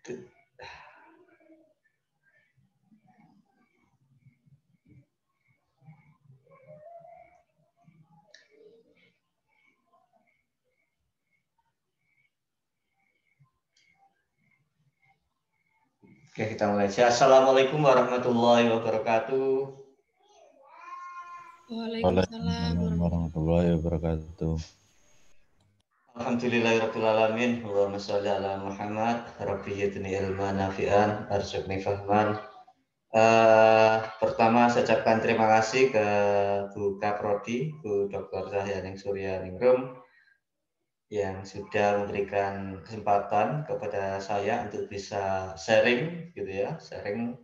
Oke, kita mulai. Assalamualaikum warahmatullahi wabarakatuh. Waalaikumsalam warahmatullahi wabarakatuh. Alhamdulillahirabbil alamin. Allahumma shalli ala Muhammad. Rabbi zidni ilman nafi'an, arzuqni fahman. Pertama saya ucapkan terima kasih ke Bu Kaprodi, Bu Dr. Zahyaning Suryaningrum yang sudah memberikan kesempatan kepada saya untuk bisa sharing gitu ya, sharing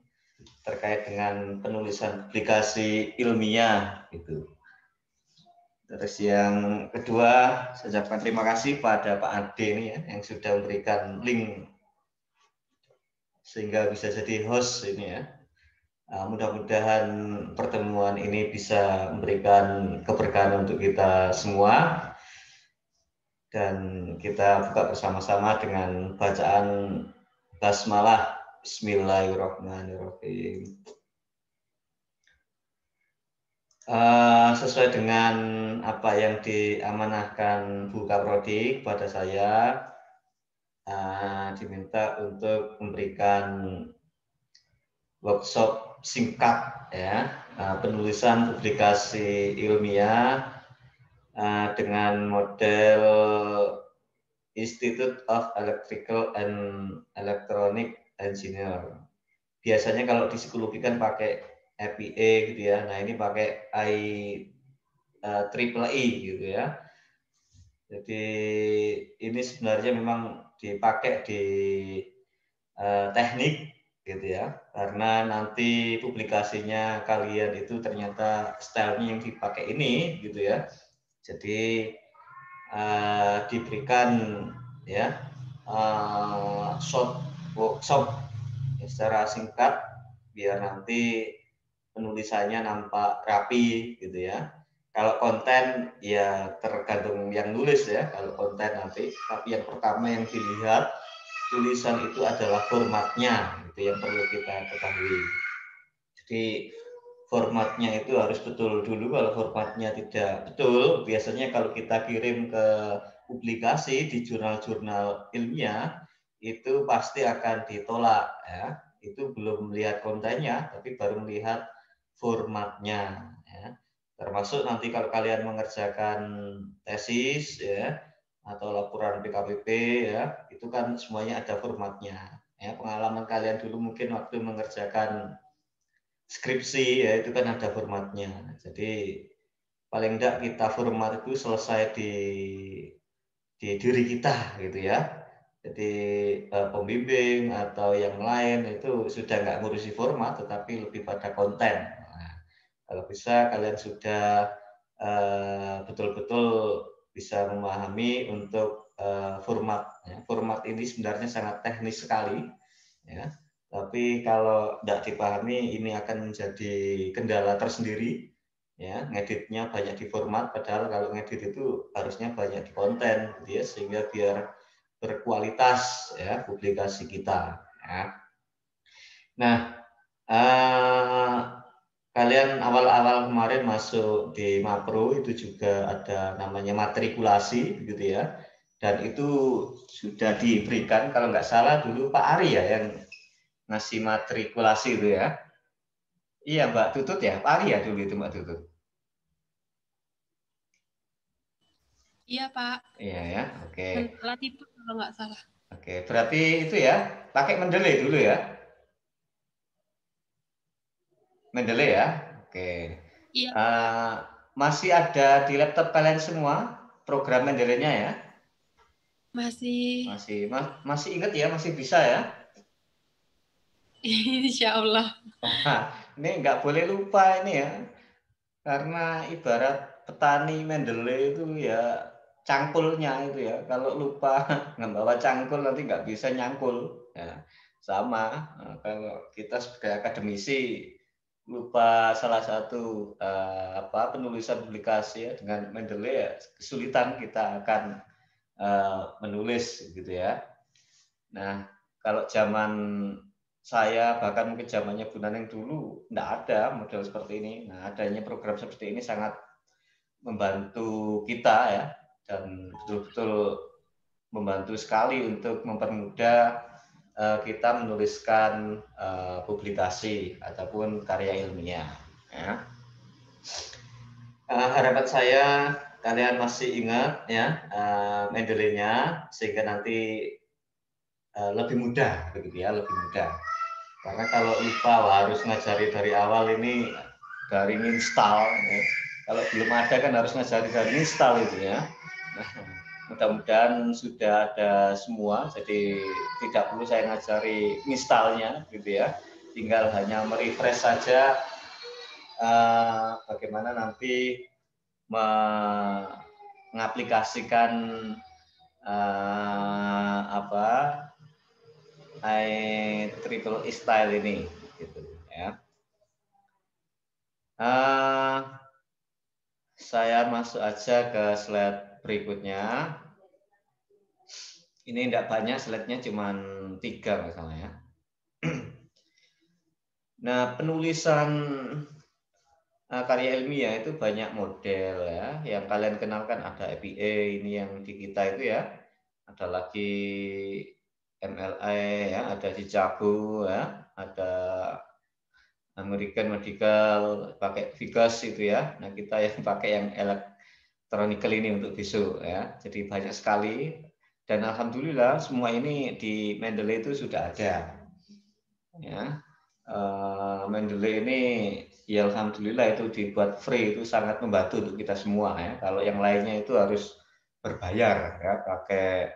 terkait dengan penulisan publikasi ilmiah gitu. Terus yang kedua, saya ucapkan terima kasih pada Pak Ade ini ya, yang sudah memberikan link sehingga bisa jadi host ini ya. Mudah-mudahan pertemuan ini bisa memberikan keberkahan untuk kita semua dan kita buka bersama-sama dengan bacaan basmalah. Bismillahirrahmanirrahim. Sesuai dengan apa yang diamanahkan Bu Kaprodi kepada saya, diminta untuk memberikan workshop singkat ya, penulisan publikasi ilmiah dengan model Institute of Electrical and Electronic Engineer. Biasanya kalau di psikologi kan pakai FEA gitu ya. Nah, ini pakai IEEE gitu ya. Jadi ini sebenarnya memang dipakai di teknik gitu ya. Karena nanti publikasinya kalian itu ternyata stylenya yang dipakai ini gitu ya. Jadi diberikan ya short workshop ya, secara singkat biar nanti penulisannya nampak rapi gitu ya. Kalau konten ya tergantung yang nulis ya, kalau konten nanti. Tapi yang pertama yang dilihat tulisan itu adalah formatnya, itu yang perlu kita ketahui. Jadi formatnya itu harus betul dulu. Kalau formatnya tidak betul, biasanya kalau kita kirim ke publikasi di jurnal-jurnal ilmiah itu pasti akan ditolak ya. Itu belum melihat kontennya, tapi baru melihat formatnya ya. Termasuk nanti kalau kalian mengerjakan tesis ya atau laporan PKPP ya, itu kan semuanya ada formatnya ya. Pengalaman kalian dulu mungkin waktu mengerjakan skripsi ya, itu kan ada formatnya. Jadi paling enggak kita format itu selesai di diri kita gitu ya. Jadi pembimbing atau yang lain itu sudah nggak ngurusi format, tetapi lebih pada konten. Nah, kalau bisa kalian sudah betul-betul bisa memahami untuk format. Ya. Format ini sebenarnya sangat teknis sekali, ya. Tapi kalau tidak dipahami ini akan menjadi kendala tersendiri. Ya, ngeditnya banyak di format, padahal kalau ngedit itu harusnya banyak di konten, gitu ya, sehingga biar berkualitas ya publikasi kita. Ya. Nah, kalian awal-awal kemarin masuk di Mapro itu juga ada namanya matrikulasi, begitu ya. Dan itu sudah diberikan kalau nggak salah dulu Pak Ari ya yang ngasih matrikulasi itu ya. Iya Mbak Tutut ya, Pak Ari ya dulu itu Mbak Tutut. Iya Pak. Iya ya, oke. Latifa kalau nggak salah. Oke, berarti itu ya, pakai Mendeley dulu ya. Mendeley ya, oke. Iya. Masih ada di laptop kalian semua program Mendeley-nya ya? Masih. Masih ingat ya, masih bisa ya? Insya Allah. Ini nggak boleh lupa ini ya, karena ibarat petani Mendeley itu ya cangkulnya itu ya. Kalau lupa nggak bawa cangkul nanti nggak bisa nyangkul. Ya, sama. Nah, kalau kita sebagai akademisi lupa salah satu penulisan publikasi ya dengan Mendeley ya kesulitan kita akan menulis gitu ya. Nah, Kalau zaman saya, bahkan mungkin zamannya Bu Naneng dulu, tidak ada model seperti ini. Nah, adanya program seperti ini sangat membantu kita ya, dan betul-betul membantu sekali untuk mempermudah kita menuliskan publikasi ataupun karya ilmiah. Ya. Harapan saya kalian masih ingat ya Mendeley-nya, sehingga nanti lebih mudah, begitu ya, lebih mudah. Karena kalau lupa harus ngajari dari awal ini dari install. Ya. Kalau belum ada kan harus ngajari dari install itu ya. Nah, mudah-mudahan sudah ada semua, jadi tidak perlu saya ngajari installnya, gitu ya. Tinggal hanya merefresh saja bagaimana nanti mengaplikasikan IEEE style ini, gitu ya. Saya masuk aja ke slide berikutnya. Ini tidak banyak, slide-nya cuma 3 misalnya. Nah, penulisan karya ilmiah itu banyak model ya. Yang kalian kenalkan ada APA, ini yang di kita itu ya. Ada lagi MLA ya, ada Chicago ya, ada American Medical pakai Vigas itu ya. Nah, kita yang pakai yang electronical ini untuk besok ya. Jadi banyak sekali, dan alhamdulillah semua ini di Mendeley itu sudah ada. Ya. Mendeley ini ya alhamdulillah itu dibuat free, itu sangat membantu untuk kita semua ya. Kalau yang lainnya itu harus berbayar ya, pakai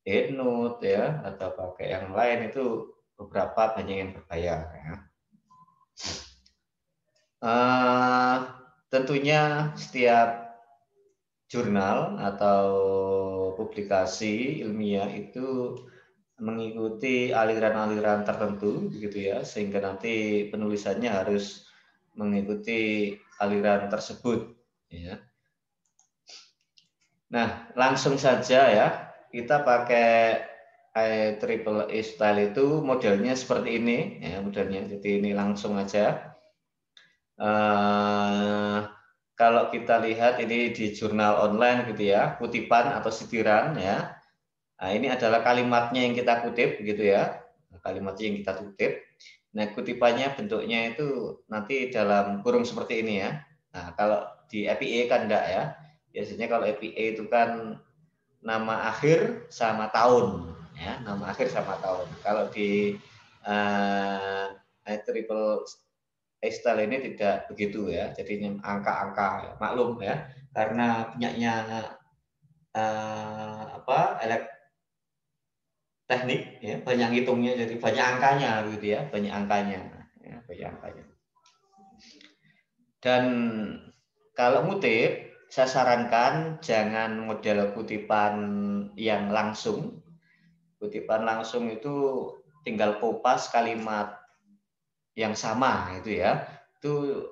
EndNote ya atau pakai yang lain itu beberapa banyak yang berbayar ya. Tentunya setiap jurnal atau publikasi ilmiah itu mengikuti aliran-aliran tertentu, begitu ya, sehingga nanti penulisannya harus mengikuti aliran tersebut. Ya. Nah, langsung saja ya, kita pakai IEEE style itu modelnya seperti ini, ya modelnya. Jadi ini langsung aja. Kalau kita lihat ini di jurnal online gitu ya, kutipan atau sitiran ya. Nah, ini adalah kalimatnya yang kita kutip gitu ya. Kalimatnya yang kita kutip. Nah, kutipannya bentuknya itu nanti dalam kurung seperti ini ya. Nah, kalau di APA kan enggak ya. Biasanya kalau APA itu kan nama akhir sama tahun ya, nama akhir sama tahun. Kalau di IEEE style ini tidak begitu ya. Jadi angka-angka, maklum ya, karena punyanya teknik ya, banyak hitungnya, jadi banyak angkanya gitu ya, banyak angkanya ya, banyak angkanya. Dan kalau ngutip, saya sarankan jangan model kutipan yang langsung. Kutipan langsung itu tinggal kopas kalimat yang sama itu ya. Itu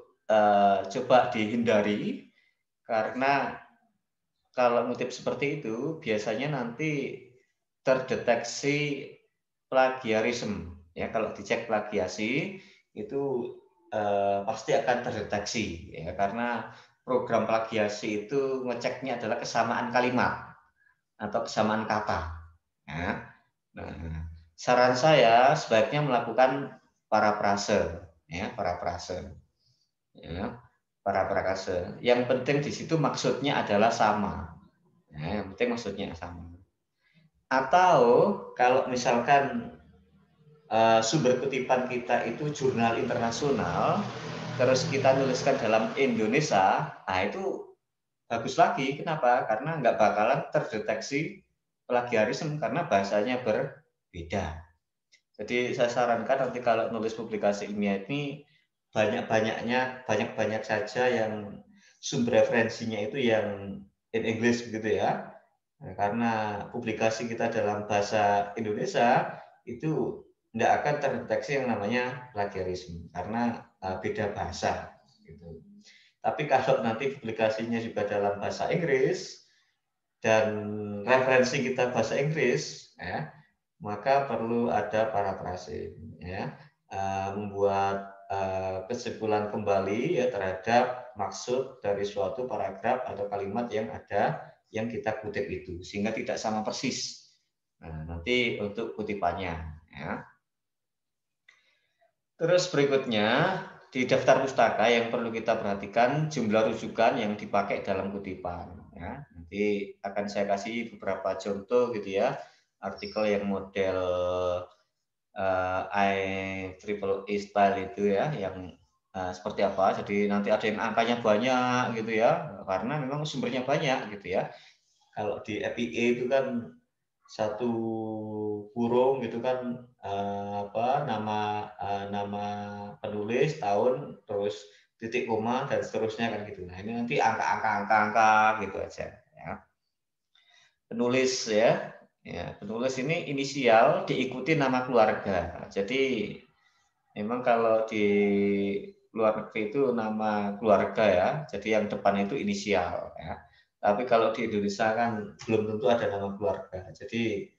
coba dihindari, karena kalau ngutip seperti itu biasanya nanti terdeteksi plagiarisme ya. Kalau dicek plagiasi itu pasti akan terdeteksi ya, karena program plagiasi itu ngeceknya adalah kesamaan kalimat atau kesamaan kata ya. Nah, saran saya sebaiknya melakukan parafrase ya, parafrase ya, parafrase. Yang penting di situ maksudnya adalah sama ya, yang penting maksudnya sama. Atau kalau misalkan sumber kutipan kita itu jurnal internasional, terus kita nuliskan dalam Indonesia, nah itu bagus lagi. Kenapa? Karena nggak bakalan terdeteksi plagiarisme karena bahasanya berbeda. Jadi saya sarankan nanti kalau nulis publikasi ilmiah ini banyak saja yang sumber referensinya itu yang in English begitu ya. Nah, karena publikasi kita dalam bahasa Indonesia itu tidak akan terdeteksi yang namanya plagiarisme karena beda bahasa. Gitu. Tapi kalau nanti publikasinya juga dalam bahasa Inggris dan referensi kita bahasa Inggris, ya, maka perlu ada parafrasim, ya, membuat kesimpulan kembali ya terhadap maksud dari suatu paragraf atau kalimat yang ada yang kita kutip itu, sehingga tidak sama persis. Nah, nanti untuk kutipannya, ya. Terus berikutnya di daftar pustaka yang perlu kita perhatikan jumlah rujukan yang dipakai dalam kutipan. Ya, nanti akan saya kasih beberapa contoh gitu ya, artikel yang model IEEE style itu ya, yang seperti apa. Jadi nanti ada yang angkanya banyak gitu ya, karena memang sumbernya banyak gitu ya. Kalau di FIE itu kan satu kurung gitu kan, nama penulis, tahun, terus titik koma dan seterusnya kan gitu. Nah, ini nanti angka gitu aja ya. Penulis ya. Ya, penulis ini inisial diikuti nama keluarga. Jadi memang kalau di luar negeri itu nama keluarga ya. Jadi yang depan itu inisial ya. Tapi kalau di Indonesia kan belum tentu ada nama keluarga. Jadi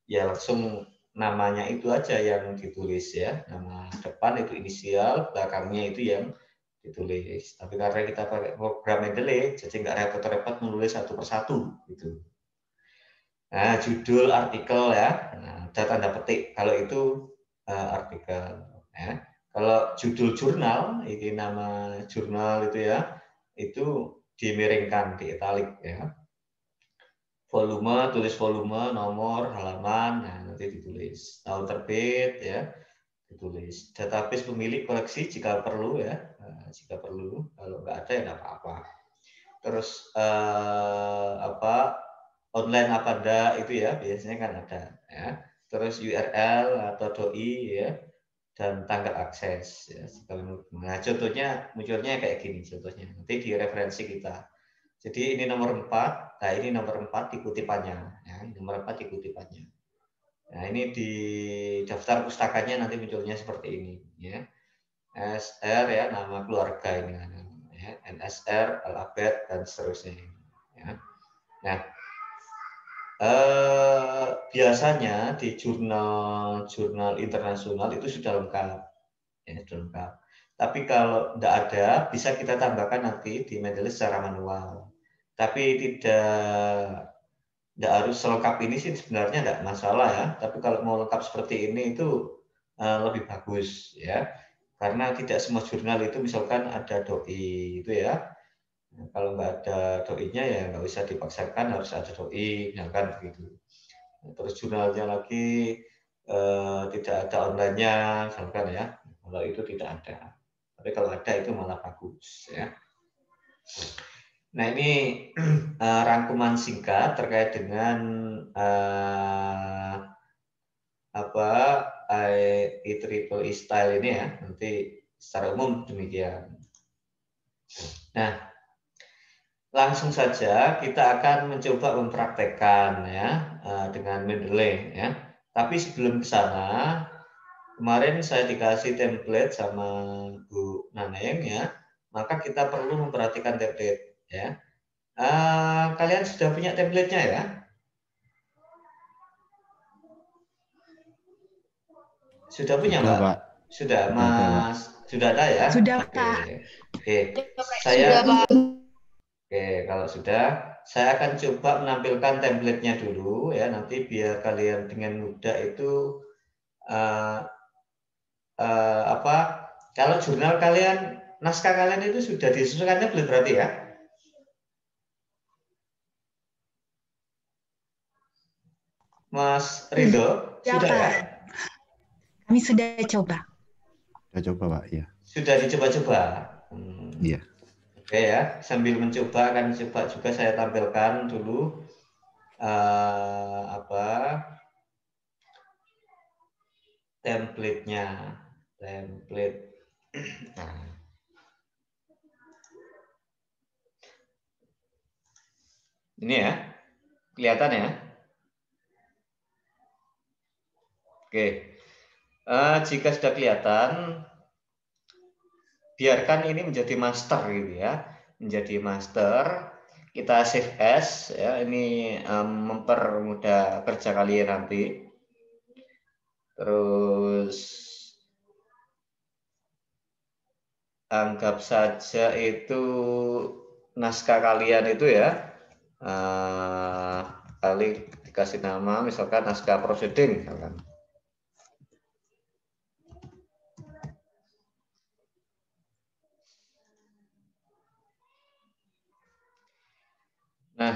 ya langsung namanya itu aja yang ditulis ya. Nama depan itu inisial, belakangnya itu yang ditulis. Tapi karena kita pakai program Mendeley, jadi nggak repot-repot menulis satu persatu gitu. Nah, judul artikel ya, nah, ada tanda petik kalau itu artikel. Ya. Kalau judul jurnal, ini nama jurnal itu ya, itu dimiringkan di italik ya. Volume, tulis volume, nomor, halaman, nah nanti ditulis. Tahun terbit ya, ditulis. Database pemilik koleksi jika perlu ya, jika perlu. Kalau nggak ada ya nggak apa-apa. Terus online apa enggak itu ya, biasanya kan ada ya. Terus URL atau doi ya, dan tanggal akses ya. Nah, contohnya munculnya kayak gini contohnya. Nanti di referensi kita. Jadi ini nomor 4, nah ini nomor 4 di kutipannya ya, nomor 4 di kutipannya. Nah, ini di daftar pustakanya nanti munculnya seperti ini ya. SR ya, nama keluarga ini ya, NSR, alfabet dan seterusnya ya. Nah, biasanya di jurnal internasional itu sudah lengkap, ya, sudah lengkap. Tapi kalau tidak ada, bisa kita tambahkan nanti di Mendeley secara manual. Tapi tidak harus selengkap ini sih sebenarnya tidak masalah ya. Tapi kalau mau lengkap seperti ini itu lebih bagus ya, karena tidak semua jurnal itu misalkan ada doi itu ya. Nah, kalau nggak ada doi-nya ya nggak bisa dipaksakan harus ada doi, misalkan begitu. Terus jurnalnya lagi tidak ada online-nya, misalkan ya. Kalau itu tidak ada. Tapi kalau ada itu malah bagus ya. Nah, ini rangkuman singkat terkait dengan IEEE style ini ya. Nanti secara umum demikian. Nah, langsung saja kita akan mencoba mempraktekkan ya dengan Mendeley ya. Tapi sebelum ke sana, kemarin saya dikasih template sama Bu Naneng ya, maka kita perlu memperhatikan template ya. Kalian sudah punya template-nya ya? Sudah punya, Mbak? Pak. Sudah, Sudah ada, Pak. Mas. Sudah ada ya? Sudah, Oke. Pak. Oke. Oke, kalau sudah, saya akan coba menampilkan template-nya dulu ya, nanti biar kalian dengan mudah itu kalau jurnal kalian, naskah kalian itu sudah disesuaikannya belum berarti ya? Mas Rido, Ya, sudah Pak. ya? Kami sudah coba. Sudah coba, Pak, ya. Sudah dicoba-coba. Iya. Oke ya, sambil mencoba akan coba juga saya tampilkan dulu template-nya. Template. Nah. Ini ya, kelihatan ya? Oke, jika sudah kelihatan, biarkan ini menjadi master gitu ya, menjadi master. Kita save as ya, ini mempermudah kerja kalian nanti. Terus anggap saja itu naskah kalian itu ya, kali dikasih nama misalkan naskah proceeding misalkan. Nah,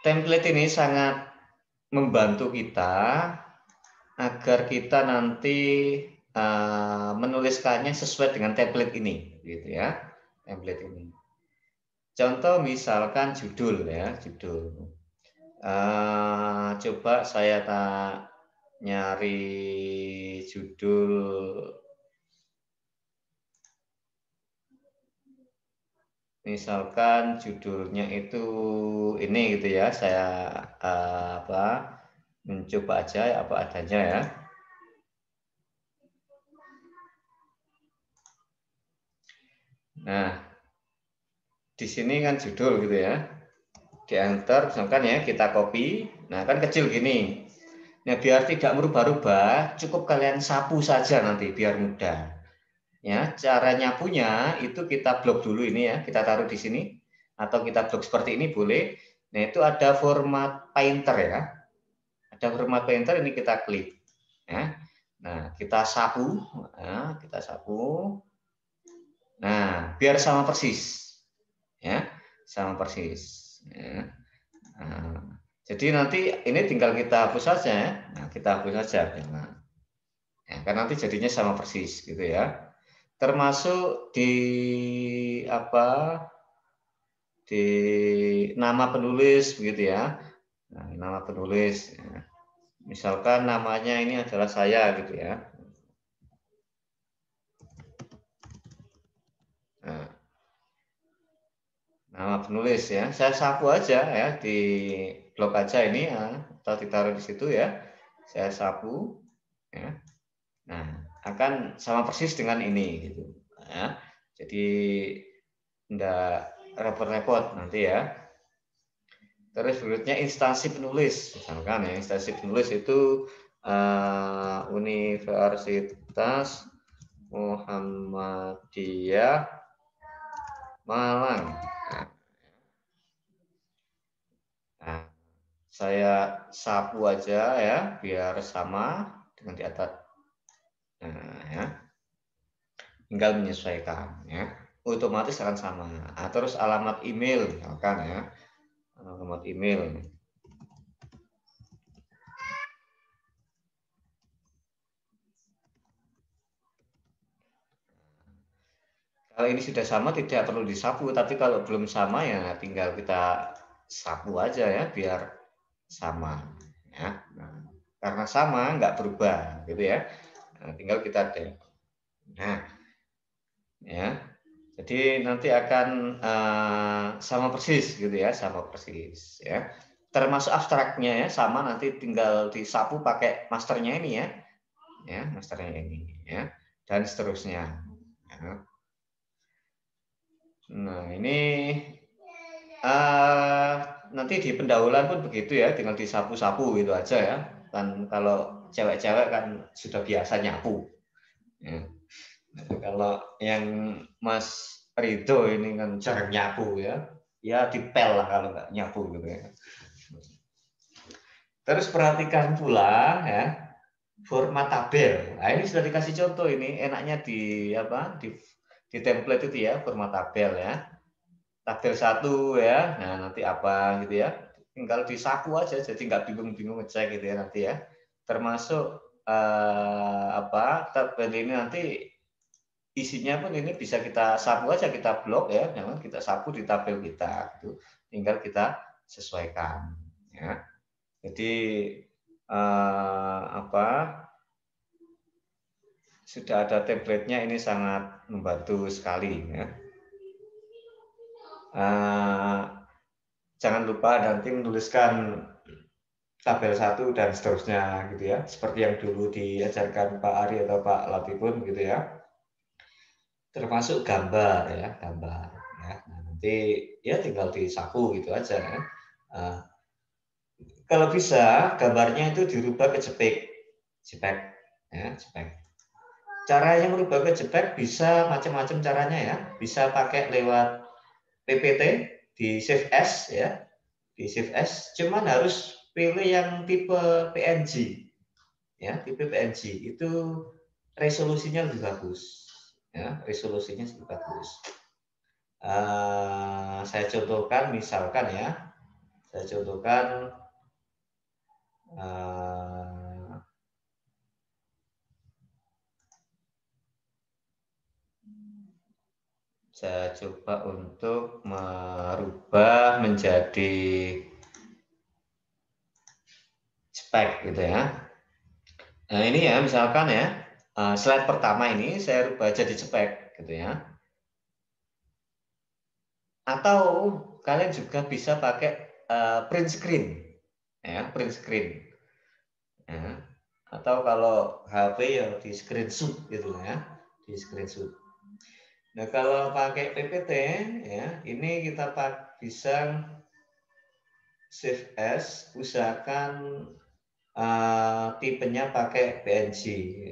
template ini sangat membantu kita agar kita nanti menuliskannya sesuai dengan template ini, gitu ya, template ini. Contoh misalkan judul ya, judul. Coba saya nyari judul. Misalkan judulnya itu ini gitu ya, saya mencoba aja apa adanya ya. Nah, di sini kan judul gitu ya. Di enter misalkan ya, kita copy. Nah, kan kecil gini. Nah, biar tidak merubah-rubah, cukup kalian sapu saja nanti biar mudah. Ya, cara nyapunya itu kita blok dulu ini ya, kita taruh di sini atau kita blok seperti ini boleh. Nah, itu ada format painter ya. Ada format painter, ini kita klik. Ya. Nah, kita sapu, kita sapu. Nah, biar sama persis. Ya, sama persis. Ya. Nah, jadi nanti ini tinggal kita hapus saja ya. Nah, kita hapus saja. Nah, ya, kan nanti jadinya sama persis gitu ya. Termasuk di di nama penulis begitu ya. Nah, nama penulis. Ya. Misalkan namanya ini adalah saya gitu ya. Nah, nama penulis ya, saya sapu aja ya, di blok aja ini ya, atau ditaruh di situ ya, saya sapu ya. Nah, akan sama persis dengan ini gitu ya. Jadi enggak repot-repot nanti ya. Terus berikutnya instansi penulis, misalkan ya, instansi penulis itu Universitas Muhammadiyah Malang. Nah, saya sapu aja ya, biar sama dengan di atas. Nah, ya. Tinggal menyesuaikan ya. Otomatis akan sama. Nah, terus alamat email misalkan ya. Alamat email. Kalau ini sudah sama tidak perlu disapu, tapi kalau belum sama ya tinggal kita sapu aja ya biar sama ya. Nah, karena sama nggak berubah gitu ya. Nah, tinggal kita nah ya. Jadi nanti akan sama persis gitu ya, sama persis ya. Termasuk abstraknya ya, sama nanti tinggal disapu pakai masternya ini ya. Ya, masternya ini ya. Dan seterusnya. Ya. Nah, ini nanti di pendahuluan pun begitu ya, tinggal disapu-sapu gitu aja ya. Kan kalau cewek-cewek kan sudah biasa nyapu. Ya. Nah, kalau yang Mas Rido ini kan jarang nyapu ya, ya dipel lah kalau nggak nyapu gitu ya. Terus perhatikan pula ya format tabel. Nah, ini sudah dikasih contoh ini, enaknya di di template itu ya, format tabel ya. Tabel 1 ya, nah nanti apa gitu ya. Tinggal disapu aja, jadi nggak bingung-bingung ngecek gitu ya nanti ya. Termasuk tabel ini nanti isinya pun ini bisa kita sapu aja, kita blok ya, jangan kita sapu di tabel kita, gitu. Tinggal kita sesuaikan. Ya. Jadi sudah ada template-nya, ini sangat membantu sekali. Ya. Jangan lupa nanti menuliskan tabel 1 dan seterusnya, gitu ya. Seperti yang dulu diajarkan Pak Ari atau Pak Latifun, gitu ya. Termasuk gambar ya, gambar ya. Nah, nanti ya tinggal disapu gitu aja ya. Kalau bisa gambarnya itu dirubah ke JPEG Ya, JPEG. Caranya merubah ke JPEG bisa macam-macam caranya ya. Bisa pakai lewat PPT di Save As ya, di Save As. Cuman harus pilih yang tipe PNG ya, tipe PNG itu resolusinya lebih bagus ya, resolusinya lebih bagus. Saya contohkan misalkan ya, saya contohkan saya coba untuk merubah menjadi JPEG gitu ya. Nah ini ya misalkan ya, slide pertama ini saya rubah jadi JPEG gitu ya. Atau kalian juga bisa pakai print screen ya, print screen ya. Atau kalau HP ya di screenshot gitu ya, di screenshot. Nah kalau pakai PPT ya, ini kita bisa save as, usahakan tipenya pakai PNG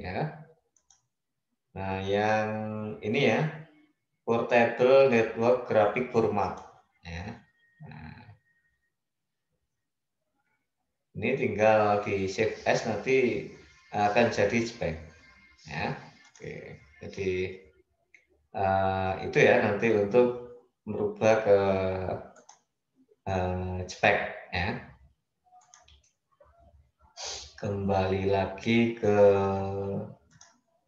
ya. Nah yang ini ya, Portable Network Graphic Format ya. Nah, ini tinggal di save as, nanti akan jadi JPEG ya. Oke, jadi itu ya nanti untuk merubah ke JPEG ya. Kembali lagi ke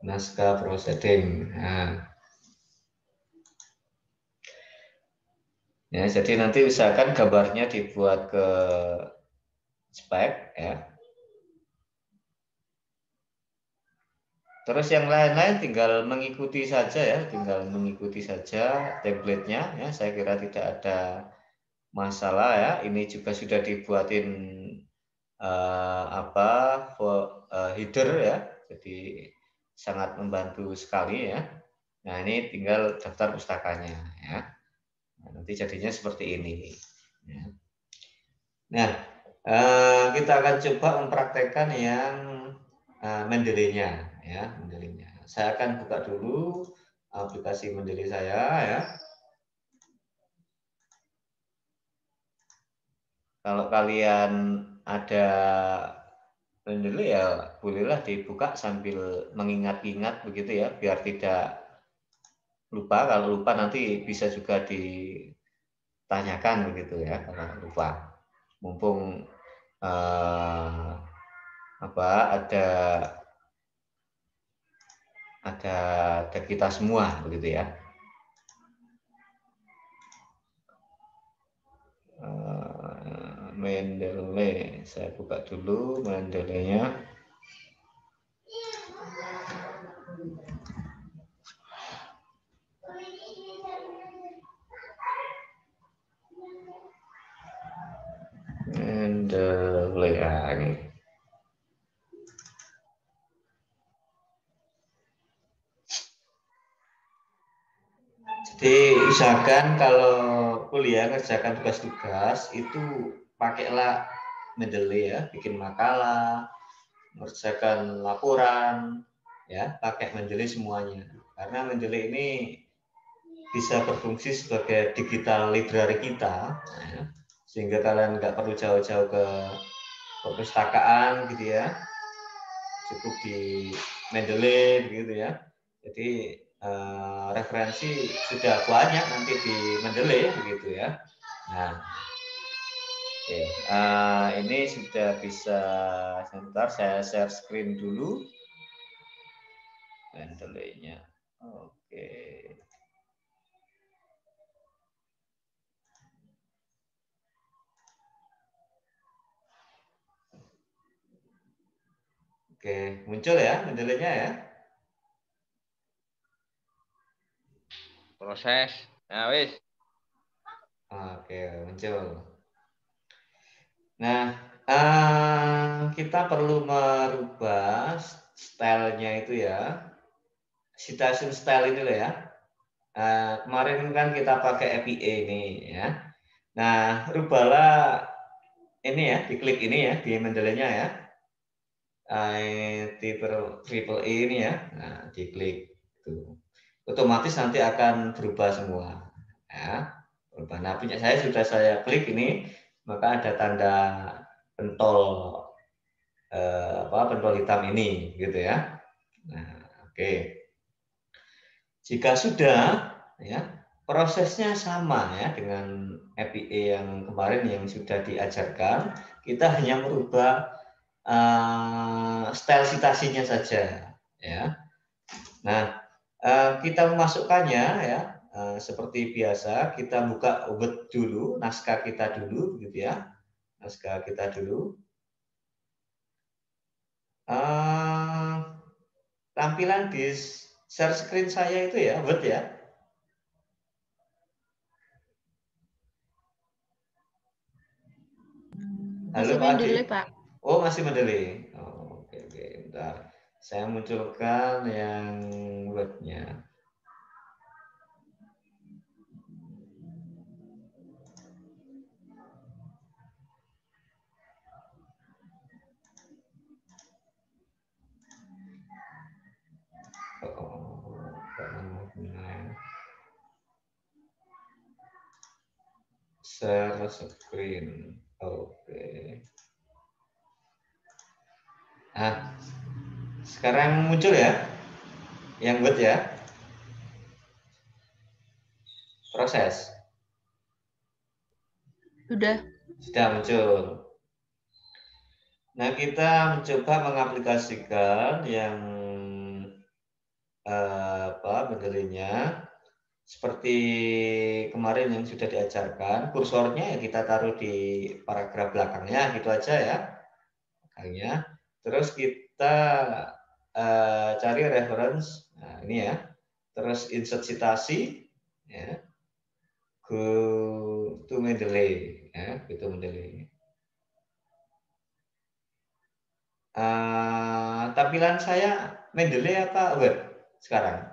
naskah proceeding. Nah, ya, jadi nanti usahakan gambarnya dibuat ke JPEG ya. Terus yang lain-lain tinggal mengikuti saja ya, tinggal mengikuti saja template-nya ya. Saya kira tidak ada masalah ya. Ini juga sudah dibuatin header ya. Jadi sangat membantu sekali ya. Nah, ini tinggal daftar pustakanya ya. Nah, nanti jadinya seperti ini. Ya. Nah, kita akan coba mempraktekkan yang Mendeley-nya ya, Mendeley-nya. Saya akan buka dulu aplikasi Mendeley saya ya. Kalau kalian ada Mendeley ya bolehlah dibuka sambil mengingat-ingat begitu ya, biar tidak lupa. Kalau lupa nanti bisa juga ditanyakan begitu ya kalau lupa. Mumpung ada kita semua begitu ya. Mendeley, saya buka dulu Mendeley-nya. Mendeley ini. Jadi usahakan kalau kuliah kerjakan tugas-tugas itu pakailah Mendeley ya, bikin makalah, mengerjakan laporan ya, pakai Mendeley semuanya. Karena Mendeley ini bisa berfungsi sebagai digital library kita ya, sehingga kalian nggak perlu jauh-jauh ke perpustakaan gitu ya, cukup di Mendeley gitu ya. Jadi referensi sudah banyak nanti di Mendeley begitu ya. Nah, oke, ini sudah bisa. Sebentar saya share screen dulu Mendeley-nya. Oke. Oke, muncul ya Mendeley-nya ya. Proses. Nah, wis. Oke, muncul. Nah, kita perlu merubah stylenya itu ya. Citation style ini loh ya. Kemarin kan kita pakai APA ini ya. Nah, rubahlah ini ya, diklik ini ya di Mendeley-nya ya. triple E ini ya. Nah, diklik tuh. Otomatis nanti akan berubah semua. Ya, berubah. Nah, punya saya sudah saya klik ini, maka ada tanda pentol pentol hitam ini gitu ya. Nah, oke. Jika sudah ya, prosesnya sama ya dengan FPA yang kemarin yang sudah diajarkan, kita hanya merubah style citasinya saja ya. Nah, kita memasukkannya ya seperti biasa, kita buka Word dulu, naskah kita dulu gitu ya. Naskah kita dulu. Tampilan di share screen saya itu ya, Word ya. Halo Masih Pak Adi. mendelay, Pak. Oh, masih mendelay. Oh, oke, oke. Bentar. Saya munculkan yang Word-nya. Share screen. Oke. Nah, sekarang muncul ya, yang Word ya. Proses. Sudah. Sudah muncul. Nah, kita mencoba mengaplikasikan yang modelnya seperti kemarin yang sudah diajarkan. Kursornya ya kita taruh di paragraf belakangnya gitu aja ya. Belakangnya. Terus kita cari reference. Nah, ini ya. Terus insert citasi ya. Go to Mendeley ya, gitu Mendeley. Tampilan saya Mendeley apa Word sekarang?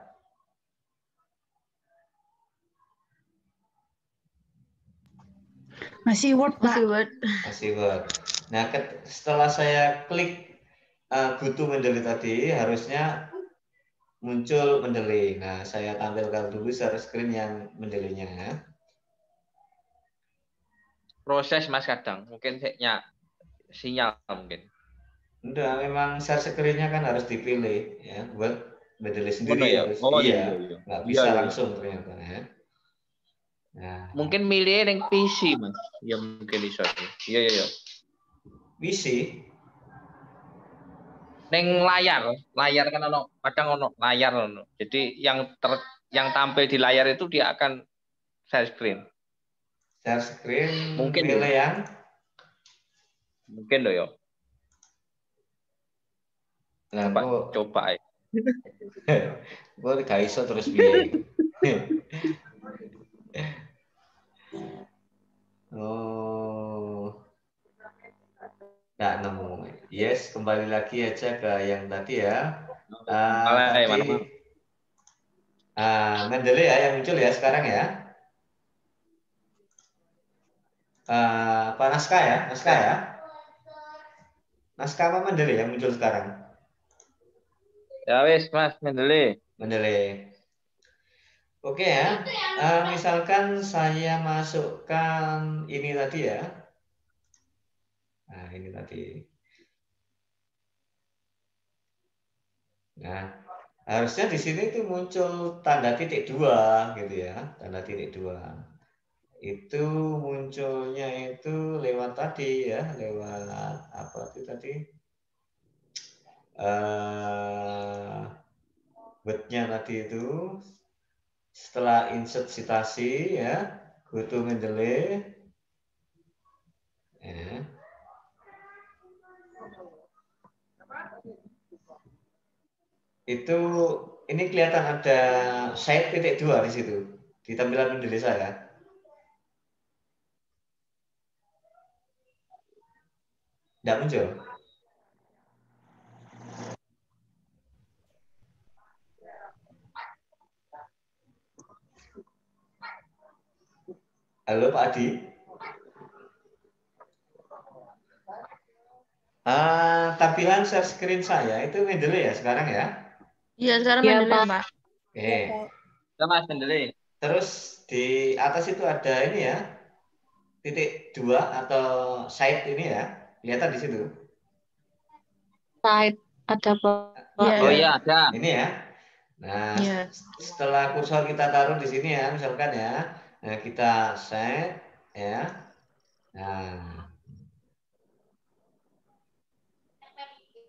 Masih Word, Pak. Masih Word. Masih Word. Nah, setelah saya klik go to Mendeley tadi, harusnya muncul Mendeley. Nah, saya tampilkan dulu share screen yang Mendeley-nya ya. Proses Mas kadang, mungkin sinyal mungkin. Udah, memang share screen-nya kan harus dipilih ya, buat Mendeley sendiri ya? harus. Oh iya, iya. nggak Iya, bisa iya. langsung ternyata ya. Nah, Mungkin milih yang PC Mas. Ya mungkin bisa. Iya, iya. PC. Neng layar kan kadang ono layar ono. Jadi yang tampil di layar itu dia akan share screen. Share screen Mungkin milih ya. yang Mungkin loh ya. nah, coba ya. Gue gak iso terus piye. Oh, nggak nemu. Yes, kembali lagi aja ke yang tadi ya. Tadi Mendeley ya yang muncul ya sekarang ya. Apa naskah ya? Naskah ya? Naskah apa Mendeley yang muncul sekarang? Ya wis Mas Mendeley. Mendeley. Oke ya. Misalkan saya masukkan ini tadi ya. Nah, ini tadi. Nah, harusnya di sini itu muncul tanda titik dua gitu ya, tanda titik dua. Itu munculnya itu lewat tadi ya, lewat apa itu tadi? Word-nya tadi itu setelah insert citasi ya, go to Mendeley. Ya. Itu ini kelihatan ada side titik dua di situ di tampilan Mendeley saya. Tidak muncul. Halo Pak Adi. Tampilan share screen saya itu Mendeley ya sekarang ya. Iya, sekarang Iya, Mendeley, Pak. Pak. Oke. Ya, Mas Mendeley. Terus di atas itu ada ini ya, titik 2 atau side ini ya, kelihatan di situ. Side ada, Pak. Iya. Oh iya, ada. Ini ya. Nah, Iya. setelah kursor kita taruh di sini ya, misalkan ya, nah kita set ya. Nah,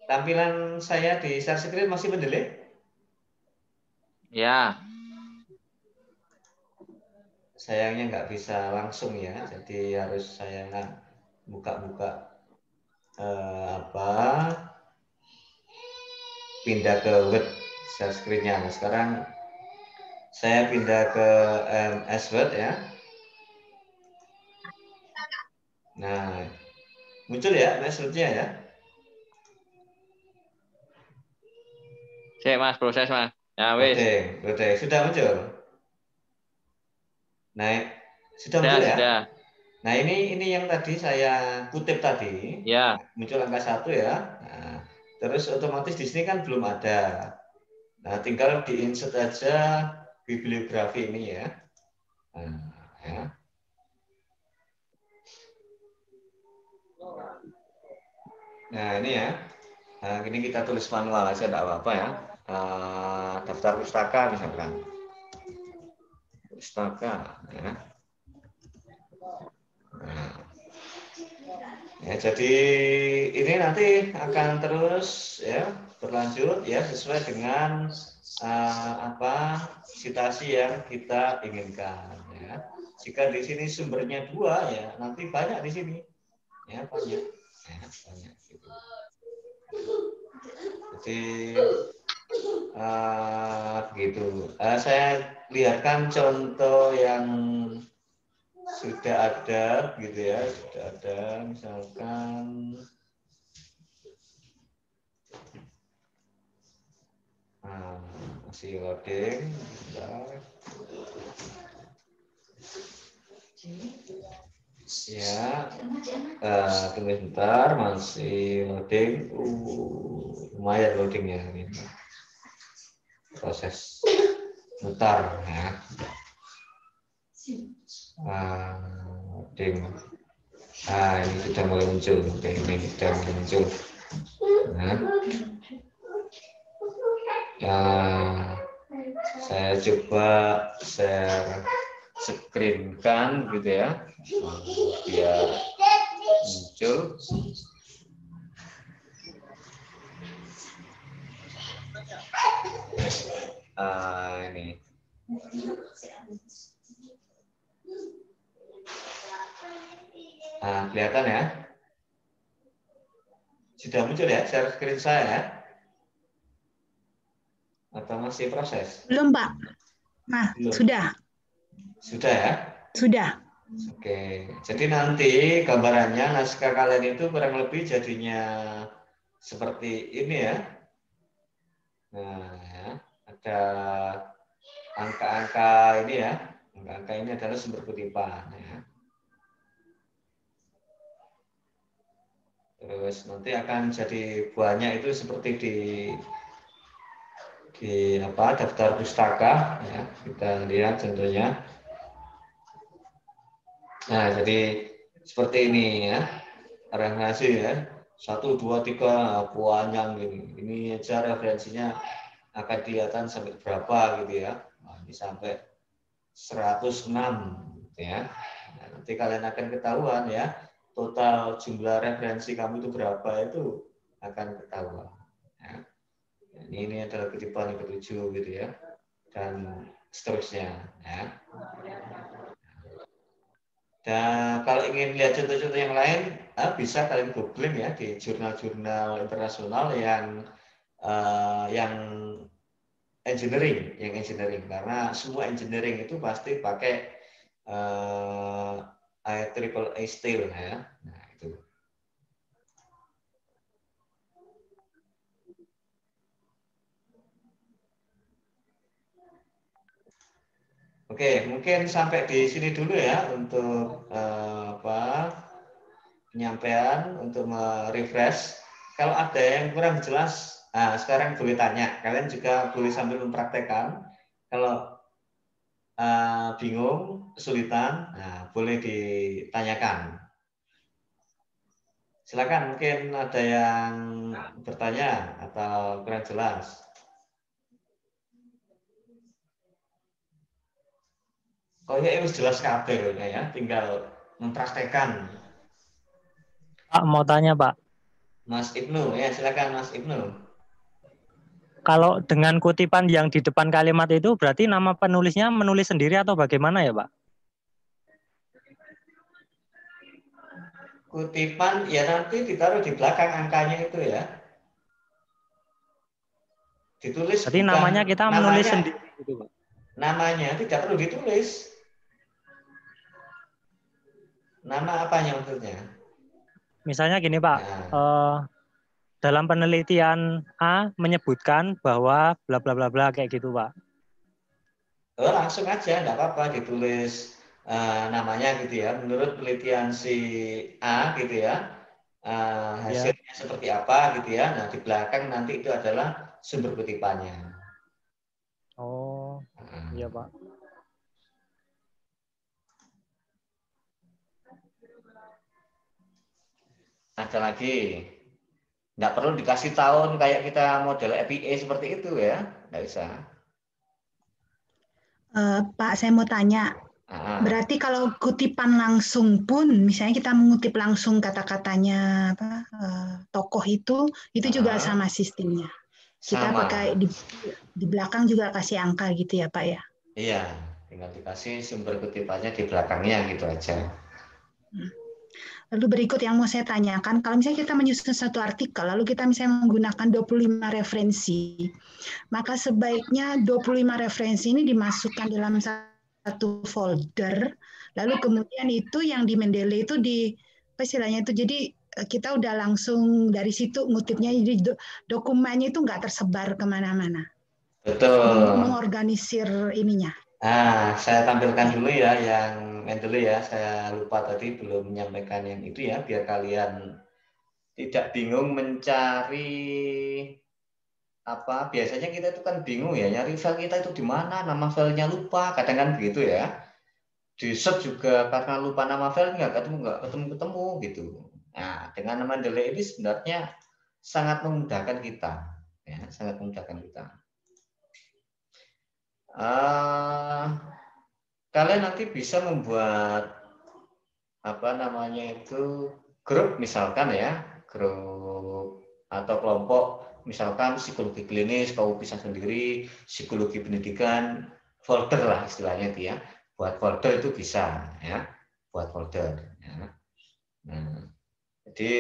tampilan saya di share screen masih Mendeley? Ya. Sayangnya nggak bisa langsung ya, jadi harus saya buka-buka pindah ke web share screen-nya. Nah, sekarang saya pindah ke MS Word ya. Nah, muncul ya MS Word-nya ya. Cek Mas, proses Mas. Ya wis. Loading. Sudah muncul. Nah, sudah muncul ya. Sudah. Nah, ini yang tadi saya kutip tadi. Ya. Muncul angka 1 ya. Nah, terus otomatis di sini kan belum ada. Nah, tinggal di-insert aja bibliografi ini ya. Nah, ini ya. Nah, ini kita tulis manual aja, tidak apa-apa ya. Daftar pustaka misalkan. Pustaka. Ya. Nah. Ya, jadi ini nanti akan terus ya berlanjut ya sesuai dengan citasi yang kita inginkan ya. Jika di sini sumbernya 2 ya nanti banyak di sini ya banyak gitu. Jadi begitu. Saya lihatkan contoh yang sudah ada gitu ya, sudah ada misalkan masih loading ya, tunggu sebentar masih loading, lumayan loadingnya ini proses bentar ya. Loading. Ini sudah mulai muncul. Ini sudah mulai muncul. Saya coba share screen kan gitu ya, biar muncul. Ini. Kelihatan ya? Sudah muncul ya share screen saya ya? Atau masih proses? Belum, Pak. Nah, belum. Sudah. Sudah ya? Sudah. Oke, jadi nanti gambarannya naskah kalian itu kurang lebih jadinya seperti ini ya. Nah, ya. Ada angka-angka ini ya. Angka-angka ini adalah sumber kutipan ya. Terus nanti akan jadi buahnya itu seperti di daftar pustaka ya. Kita lihat contohnya. Nah, jadi seperti ini ya. Referensi ya. 1 2 3 panjang gini. Ini aja referensinya akan kelihatan sampai berapa gitu ya. Nah, ini sampai 106 gitu ya. Nah, nanti kalian akan ketahuan ya. Total jumlah referensi kamu itu berapa itu akan ketahuan. Ya. Ini adalah kutipan yang ke-7 gitu ya, dan seterusnya. Ya. Dan kalau ingin lihat contoh-contoh yang lain, bisa kalian googling ya di jurnal-jurnal internasional yang engineering, karena semua engineering itu pasti pakai IEEE style ya. Nah, itu. Oke, mungkin sampai di sini dulu ya untuk penyampaian, untuk merefresh kalau ada yang kurang jelas, sekarang boleh tanya. Kalian juga boleh sambil mempraktekkan. Kalau bingung, kesulitan, boleh ditanyakan. Silakan, mungkin ada yang bertanya atau kurang jelas. Oh ya, harus jelas kabel ya, tinggal mempraktekkan. Pak, mau tanya, Pak. Mas Ibnu, ya silakan Mas Ibnu. Kalau dengan kutipan yang di depan kalimat itu berarti nama penulisnya menulis sendiri atau bagaimana ya, Pak? Kutipan ya nanti ditaruh di belakang angkanya itu ya. Ditulis Berarti bukan namanya kita menulis sendiri gitu, Pak. Namanya tidak perlu ditulis. Nama apanya maksudnya? Misalnya gini, Pak. Dalam penelitian A menyebutkan bahwa bla bla bla bla kayak gitu, Pak. Langsung aja, enggak apa-apa ditulis namanya gitu ya. Menurut penelitian si A gitu ya. Hasilnya seperti apa gitu ya. Nah, di belakang nanti itu adalah sumber kutipannya. Oh, iya, Pak. Ada lagi. Nggak perlu dikasih tahun kayak kita model APA seperti itu ya. Nggak bisa. Pak, saya mau tanya. Berarti kalau kutipan langsung pun, misalnya kita mengutip langsung kata-katanya tokoh itu juga sama sistemnya. Kita Sama. pakai di belakang juga kasih angka gitu ya, Pak ya? Iya, tinggal dikasih sumber kutipannya di belakangnya gitu aja. Lalu berikut yang mau saya tanyakan, kalau misalnya kita menyusun satu artikel, lalu kita misalnya menggunakan 25 referensi, maka sebaiknya 25 referensi ini dimasukkan dalam satu folder, lalu kemudian itu yang di Mendeley itu di apa istilahnya itu, jadi kita udah langsung dari situ ngutipnya, jadi dokumennya itu nggak tersebar kemana-mana. Betul. Mengorganisir ininya. Saya tampilkan dulu ya yang dulu ya. Saya lupa tadi belum menyampaikan yang itu ya, biar kalian tidak bingung mencari apa. Biasanya kita itu kan bingung ya, nyari file kita itu di mana, nama filenya lupa, kadang kan begitu ya. Di search juga karena lupa nama file nggak ketemu gitu. Nah, dengan Mendeley ini sebenarnya sangat memudahkan kita, ya, sangat memudahkan kita. Kalian nanti bisa membuat apa namanya itu grup misalkan ya, grup atau kelompok misalkan psikologi klinis kamu bisa sendiri, psikologi pendidikan, folder lah istilahnya itu ya. Buat folder itu bisa ya, buat folder ya. Nah, jadi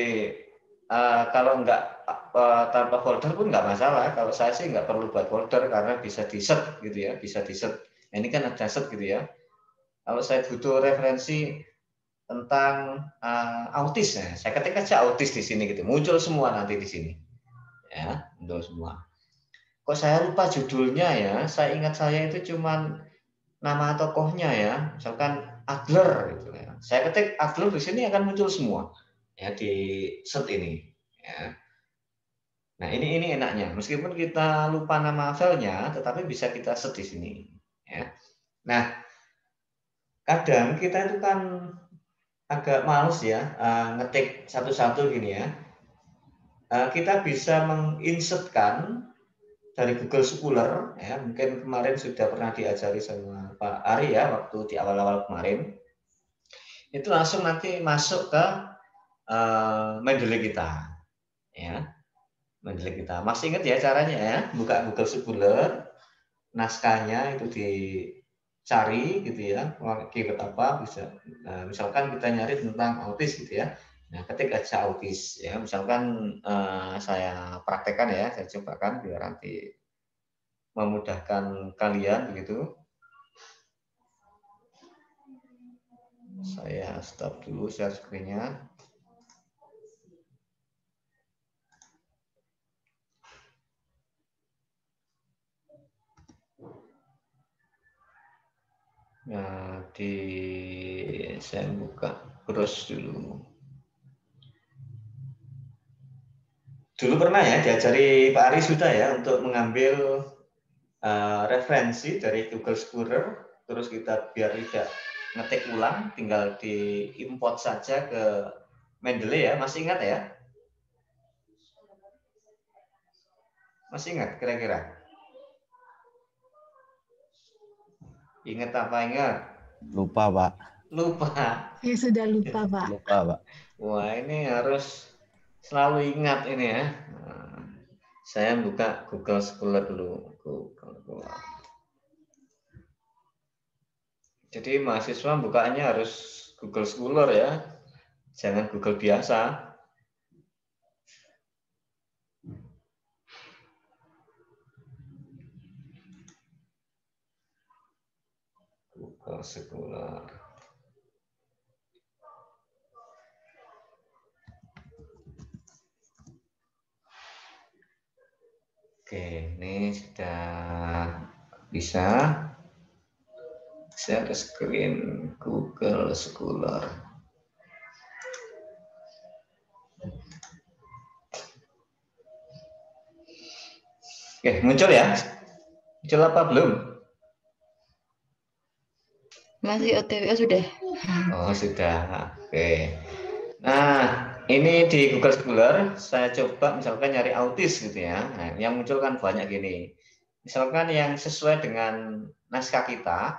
kalau enggak tanpa folder pun nggak masalah. Kalau saya sih nggak perlu buat folder karena bisa di-set gitu ya, bisa di-set. Ini kan ada set gitu ya. Kalau saya butuh referensi tentang autis, ya, saya ketik aja autis di sini gitu, muncul semua nanti di sini, ya, muncul semua. Kok saya lupa judulnya ya? Saya ingat saya itu cuman nama tokohnya ya, misalkan Adler gitu ya. Saya ketik Adler di sini akan muncul semua, ya di set ini, ya. Nah ini enaknya, meskipun kita lupa nama filenya, tetapi bisa kita set di sini, ya. Nah kadang kita itu kan agak males ya ngetik satu-satu gini ya. Kita bisa menginsertkan dari Google Scholar ya, mungkin kemarin sudah pernah diajari sama Pak Ari ya waktu di awal-awal kemarin. Itu langsung nanti masuk ke Mendeley kita. Ya. Mendeley kita. Masih ingat ya caranya ya? Buka Google Scholar, naskahnya itu dicari gitu ya, keyword apa bisa. Nah, misalkan kita nyari tentang autis gitu ya. Nah, ketik aja autis ya. Misalkan saya praktekkan ya, saya cobakan biar nanti memudahkan kalian begitu. Saya stop dulu share screen-nya. Nah, saya buka browse dulu. dulu pernah ya diajari Pak Ari sudah ya untuk mengambil referensi dari Google Scholar, terus kita biar tidak ngetik ulang, tinggal diimport saja ke Mendeley ya. Masih ingat ya? Masih ingat kira-kira? Ingat apa ingat? Lupa, Pak. Lupa. Saya sudah lupa, Pak. Lupa, Pak. Wah, ini harus selalu ingat ini ya. Saya buka Google Scholar dulu. Google. Jadi mahasiswa bukanya harus Google Scholar ya. Jangan Google biasa. Google Scholar. Oke, ini sudah bisa. Share screen Google Scholar. Oke, muncul ya? Muncul apa belum? Masih OTW, sudah. Oh, sudah. Oke. Nah, ini di Google Scholar saya coba misalkan nyari autis gitu ya. Nah, yang muncul kan banyak gini. Misalkan yang sesuai dengan naskah kita,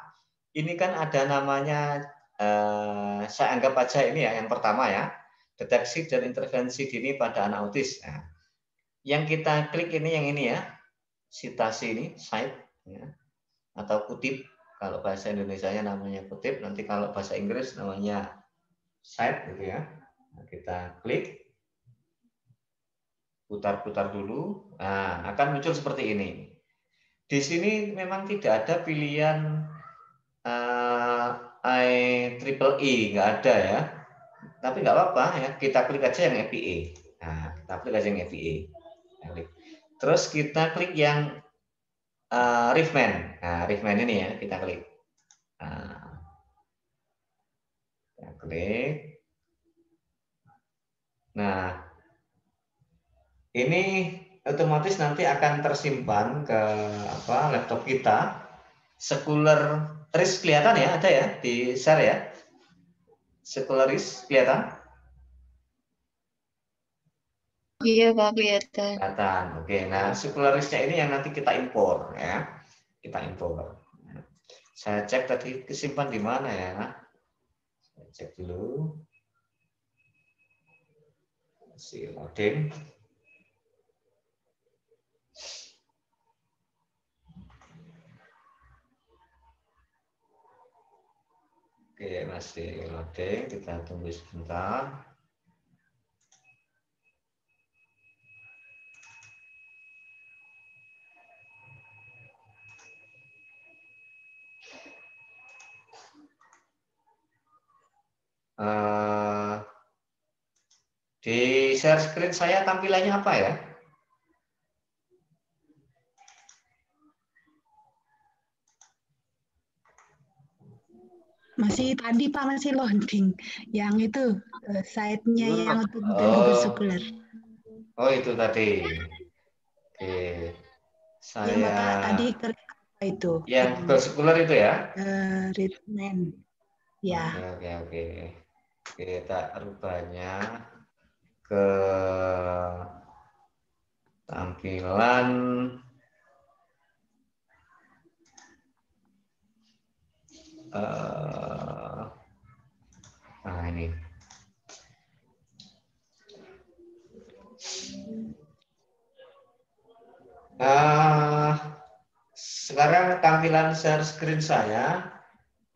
ini kan ada namanya, saya anggap aja ini ya yang pertama ya, deteksi dan intervensi dini pada anak autis. Nah, yang kita klik ini yang ini ya, citasi ini, cite, ya, atau kutip. Kalau bahasa Indonesianya namanya kutip, nanti kalau bahasa Inggris namanya cite gitu ya. Nah, kita klik, putar-putar dulu, nah, akan muncul seperti ini. Di sini memang tidak ada pilihan IEEE, nggak ada ya. Tapi nggak apa-apa ya, kita klik aja yang EPA. Nah, kita klik aja yang EPA. Terus kita klik yang Riffman. Nah, Riffman ini ya, kita klik. Nah, kita klik. Nah, ini otomatis nanti akan tersimpan ke laptop kita. Scholaris kelihatan ya, ada ya di share ya. Scholaris kelihatan? Iya, Pak, kelihatan. Kelihatan. Oke, nah Scholarisnya ini yang nanti kita impor ya. Kita impor. Saya cek tadi kesimpan di mana ya. Saya cek dulu. Masih loading. Oke, masih loading. Kita tunggu sebentar. Di share screen saya tampilannya apa ya? Masih tadi Pak, masih loading. Yang itu site-nya yang untuk Google Scholar. Oh, itu tadi. Oke. Saya yang Bapak tadi apa itu? Yang Google Scholar itu ya? Riffman. Ya. Oke. Kita rubahnya ke tampilan nah ini. Sekarang tampilan share screen saya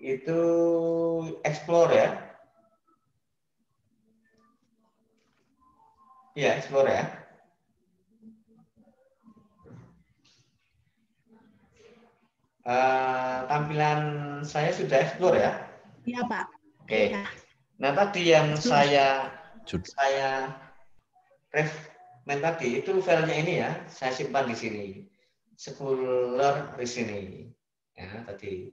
itu explore ya. Iya, explore ya. Tampilan saya sudah explore ya. Iya, Pak. Oke. Ya. Nah, tadi yang saya refman tadi itu filenya ini ya, saya simpan di sini. Scholar di sini. Ya, tadi.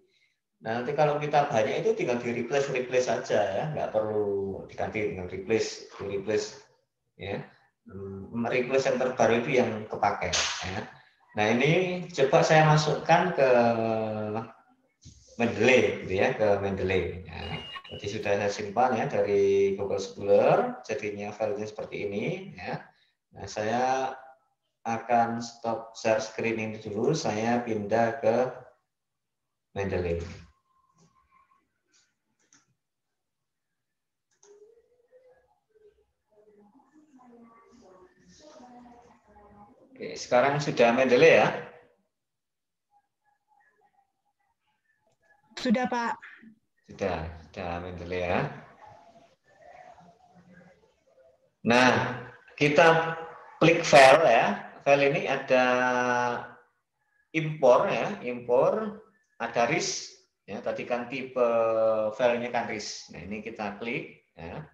Nah, nanti kalau kita banyak itu tinggal di replace saja ya, nggak perlu diganti dengan replace, ya. request yang terbaru itu yang kepakai. Ya. Nah ini coba saya masukkan ke Mendeley, gitu ya, ke Mendeley. Ya. Jadi sudah saya simpan ya dari Google Scholar, jadinya filenya seperti ini. Ya. Nah saya akan stop share screen ini dulu, saya pindah ke Mendeley. Oke, sekarang sudah Mendeley ya? Sudah, Pak. Sudah Mendeley ya. Nah, kita klik file ya. File ini ada impor ya, impor, ada RIS ya. Tadi kan tipe filenya kan RIS. Nah, ini kita klik ya.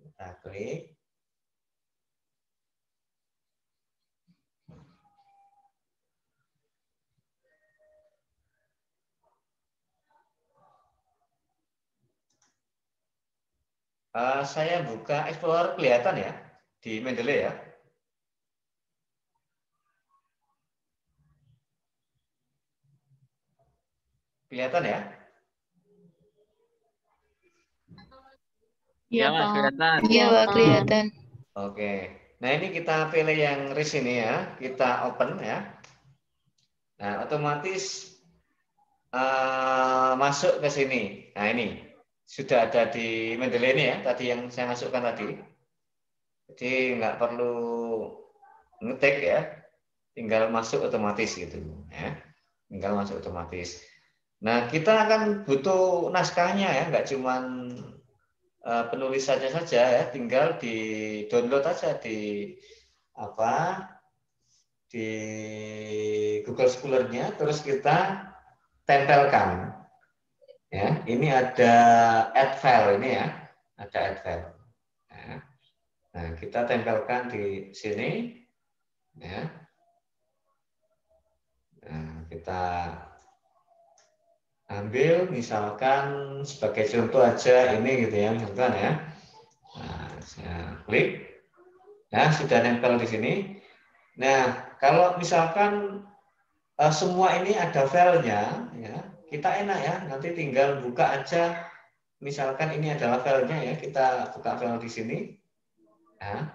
Kita klik. Saya buka Explorer, kelihatan ya di Mendeley ya. Kelihatan ya? Iya, Mas, kelihatan. Iya, Pak, kelihatan. Oke. Nah, ini kita pilih yang RIS ini ya. Kita open ya. Nah, otomatis masuk ke sini. Nah, ini sudah ada di Mendeley ini ya, tadi yang saya masukkan tadi. Jadi nggak perlu ngetik ya, tinggal masuk otomatis gitu ya. Tinggal masuk otomatis. Nah, kita akan butuh naskahnya ya, nggak cuman penulisannya saja ya, tinggal di download aja di di Google Scholar-nya, terus kita tempelkan. Ya, ini ada add file ini ya, ada add file. Ya. Nah, kita tempelkan di sini. Ya. Nah, kita ambil misalkan sebagai contoh aja ini gitu ya, misalkan ya. Nah, saya klik. Nah, sudah nempel di sini. Nah, kalau misalkan semua ini ada filenya, ya, kita enak ya. Nanti tinggal buka aja. Misalkan ini adalah filenya ya, kita buka file di sini. Nah,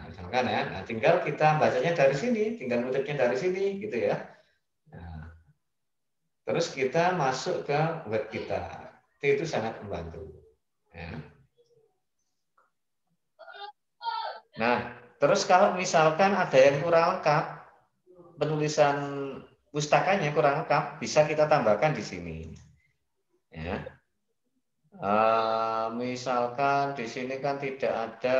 misalkan ya. Nah, tinggal kita bacanya dari sini, tinggal ngutipnya dari sini, gitu ya. Nah, terus kita masuk ke web kita. Itu sangat membantu. Ya. Nah, terus kalau misalkan ada yang kurang lengkap, penulisan pustakanya kurang lengkap, bisa kita tambahkan di sini. Ya. Misalkan di sini kan tidak ada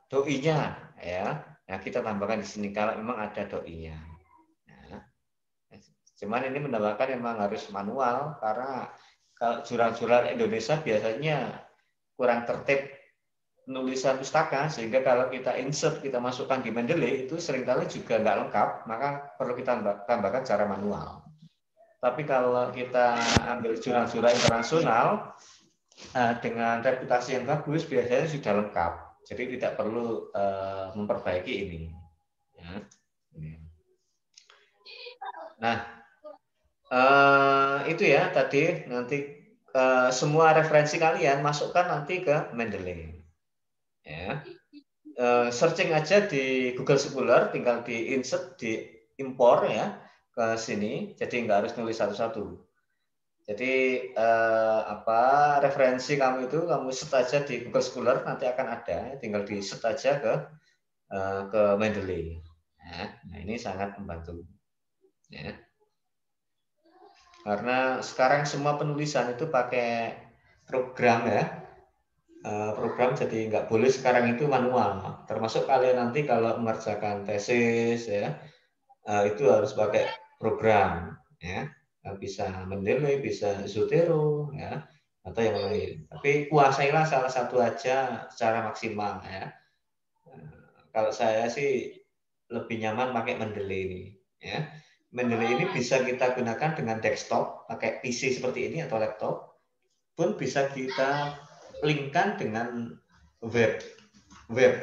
doi-nya, ya. Nah, kita tambahkan di sini kalau memang ada doi-nya. Ya. Cuman ini menambahkan memang harus manual karena kalau jurnal-jurnal Indonesia biasanya kurang tertib penulisan pustaka, sehingga kalau kita insert, kita masukkan di Mendeley itu seringkali juga nggak lengkap, maka perlu kita tambahkan secara manual. Tapi kalau kita ambil jurnal-jurnal internasional dengan reputasi yang bagus, biasanya sudah lengkap, jadi tidak perlu memperbaiki ini. Ya. Nah, itu ya tadi, nanti semua referensi kalian masukkan nanti ke Mendeley. Ya. Searching aja di Google Scholar, tinggal di insert, di impor ya ke sini, jadi nggak harus nulis satu-satu. Jadi referensi kamu itu kamu set aja di Google Scholar, nanti akan ada, tinggal di set aja ke Mendeley. Nah, ini sangat membantu. Ya. Karena sekarang semua penulisan itu pakai program ya. Program, jadi nggak boleh sekarang itu manual, termasuk kalian nanti kalau mengerjakan tesis ya, itu harus pakai program ya, bisa Mendeley, bisa Zotero ya, atau yang lain, tapi kuasailah salah satu aja secara maksimal ya. Kalau saya sih lebih nyaman pakai Mendeley ini ya. Mendeley ini bisa kita gunakan dengan desktop, pakai PC seperti ini atau laptop, pun bisa kita linkkan dengan web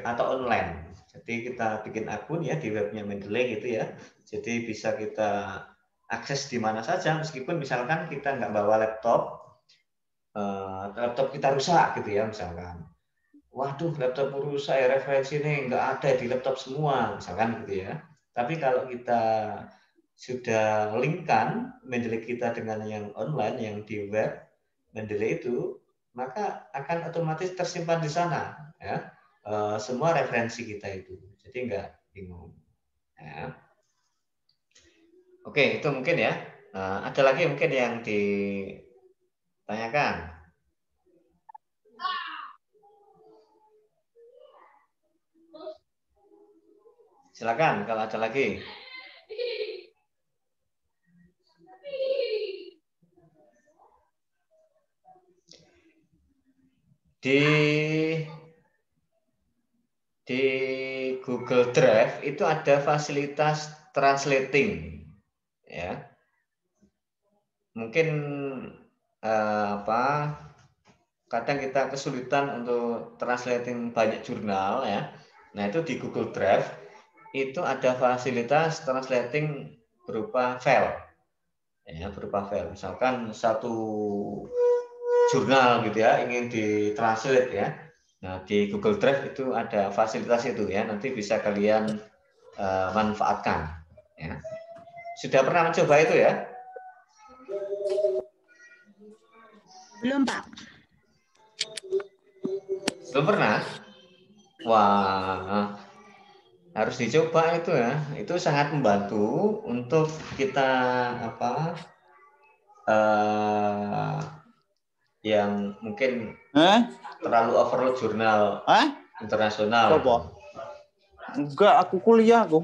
atau online. Jadi kita bikin akun ya di webnya Mendeley gitu ya. Jadi bisa kita akses di mana saja, meskipun misalkan kita nggak bawa laptop, laptop kita rusak gitu ya misalkan. Waduh, laptop rusak ya, referensi ini nggak ada di laptop semua, misalkan gitu ya. Tapi kalau kita sudah linkkan Mendeley kita dengan yang online, yang di web Mendeley itu, maka akan otomatis tersimpan di sana ya, semua referensi kita itu. Jadi nggak bingung. Ya. Oke, itu mungkin ya. Ada lagi mungkin yang ditanyakan? Silakan kalau ada lagi. Di Google Drive itu ada fasilitas translating, ya. Mungkin kadang kita kesulitan untuk translating banyak jurnal ya. Nah itu di Google Drive itu ada fasilitas translating berupa file, ya berupa file. Misalkan satu jurnal gitu ya ingin ditranslate ya. Nah di Google Drive itu ada fasilitas itu ya. Nanti bisa kalian manfaatkan. Ya. Sudah pernah mencoba itu ya? Belum, Pak. Belum pernah? Wah, harus dicoba itu ya. Itu sangat membantu untuk kita yang mungkin terlalu overload jurnal internasional. Enggak, aku kuliah kok.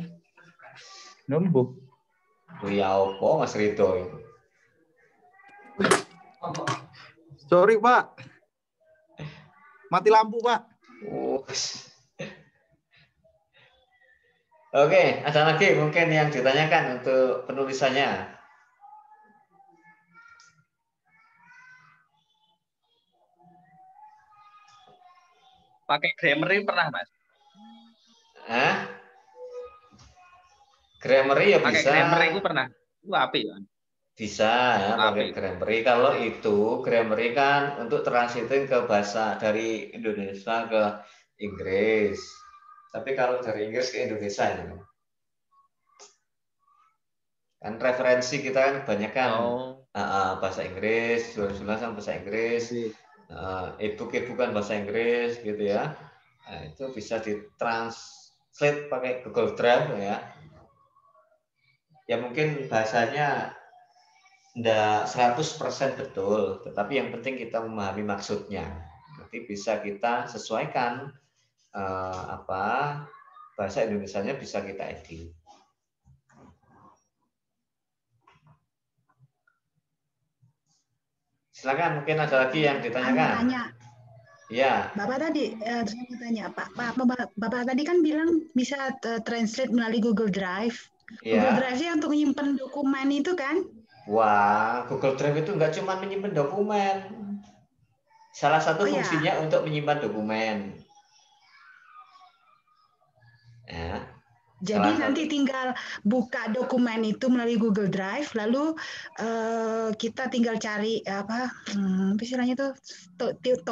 Nembuk. Kuliah apa Mas Rito itu? Sorry, Pak. Mati lampu, Pak. Oke, ada lagi mungkin yang ditanyakan untuk penulisannya. Pakai Grammarly pernah, Mas? Grammarly ya pakai bisa. Pakai Grammarly itu pernah. Itu apa ya? Bisa ya pakai Grammarly. Kalau itu Grammarly kan untuk translating ke bahasa dari Indonesia ke Inggris. Tapi kalau dari Inggris ke Indonesia itu kan referensi kita kan banyak kan bahasa Inggris, jurnal bahasa Inggris, e-book kan bahasa Inggris gitu ya. Nah, itu bisa ditranslate pakai Google Drive ya. Ya mungkin bahasanya enggak 100% betul, tetapi yang penting kita memahami maksudnya. Nanti bisa kita sesuaikan bahasa Indonesianya bisa kita edit. Silakan, mungkin ada lagi yang ditanyakan. Ya. Bapak tadi saya mau tanya, Bapak tadi kan bilang bisa translate melalui Google Drive. Ya. Google Drive-nya untuk menyimpan dokumen itu kan? Wah, Google Drive itu nggak cuma menyimpan dokumen. Salah satu fungsinya untuk menyimpan dokumen. Ya. Jadi nanti tinggal buka dokumen itu melalui Google Drive, lalu kita tinggal cari apa istilahnya tuh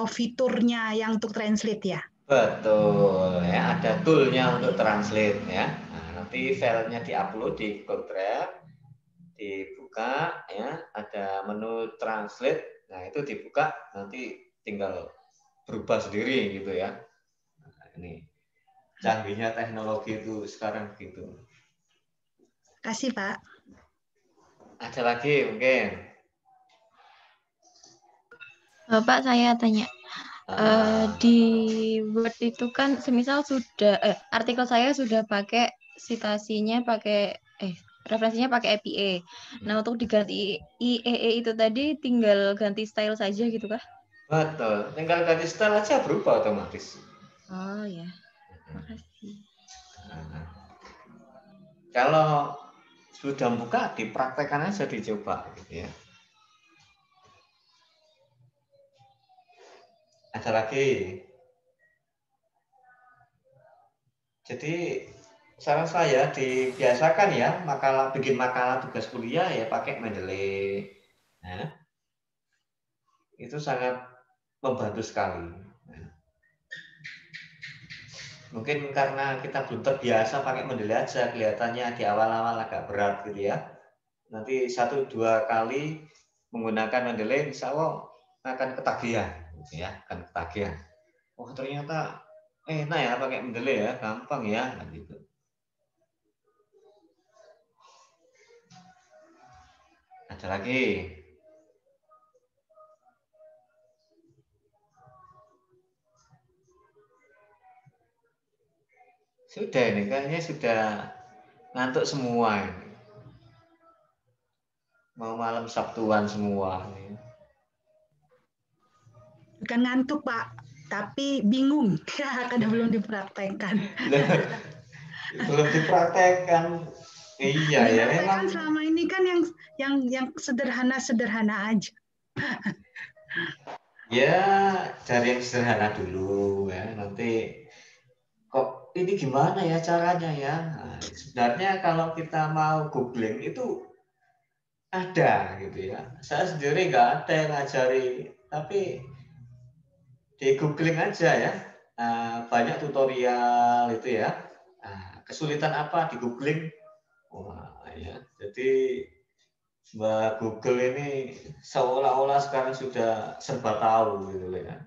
fiturnya yang untuk translate ya. Betul, ya ada toolnya untuk translate ya. Nah, nanti filenya diupload di Google Drive, dibuka ya, ada menu translate. Nah itu dibuka, nanti tinggal berubah sendiri gitu ya. Nah, ini canggihnya teknologi itu sekarang begitu. Kasih Pak. Ada lagi mungkin? Bapak saya tanya, di Word itu kan semisal sudah artikel saya sudah pakai citasinya referensinya pakai APA. Nah untuk diganti IEE itu tadi tinggal ganti style saja gitu kah? Betul, tinggal ganti style aja berubah otomatis. Oh ya. Makasih. Kalau sudah buka, dipraktekkan aja, dicoba gitu ya. Ada lagi? Jadi saran saya dibiasakan ya bikin makalah tugas kuliah ya pakai Mendeley. Nah, itu sangat membantu sekali. Nah, mungkin karena kita belum terbiasa pakai Mendeley aja, kelihatannya di awal-awal agak berat gitu ya. Nanti 1-2 kali menggunakan Mendeley, insya Allah akan ketagihan, gitu ya, akan ketagihan. Oh ternyata enak ya pakai Mendeley ya, gampang ya, gitu. Ada lagi. Sudah ini kayaknya sudah ngantuk semua ini. Mau malam Sabtuan semua ini. Bukan ngantuk Pak, tapi bingung karena belum dipraktekkan. Belum dipraktekkan. Iya ya memang. Selama ini kan yang sederhana aja. Ya dari yang sederhana dulu ya. Nanti kok ini gimana ya caranya ya? Nah, sebenarnya kalau kita mau googling itu ada gitu ya. Saya sendiri nggak ada yang ngajari, tapi di googling aja ya. Banyak tutorial itu ya. Kesulitan apa di googling? Wah ya. Jadi Mbak Google ini seolah-olah sekarang sudah serba tahu gitu ya.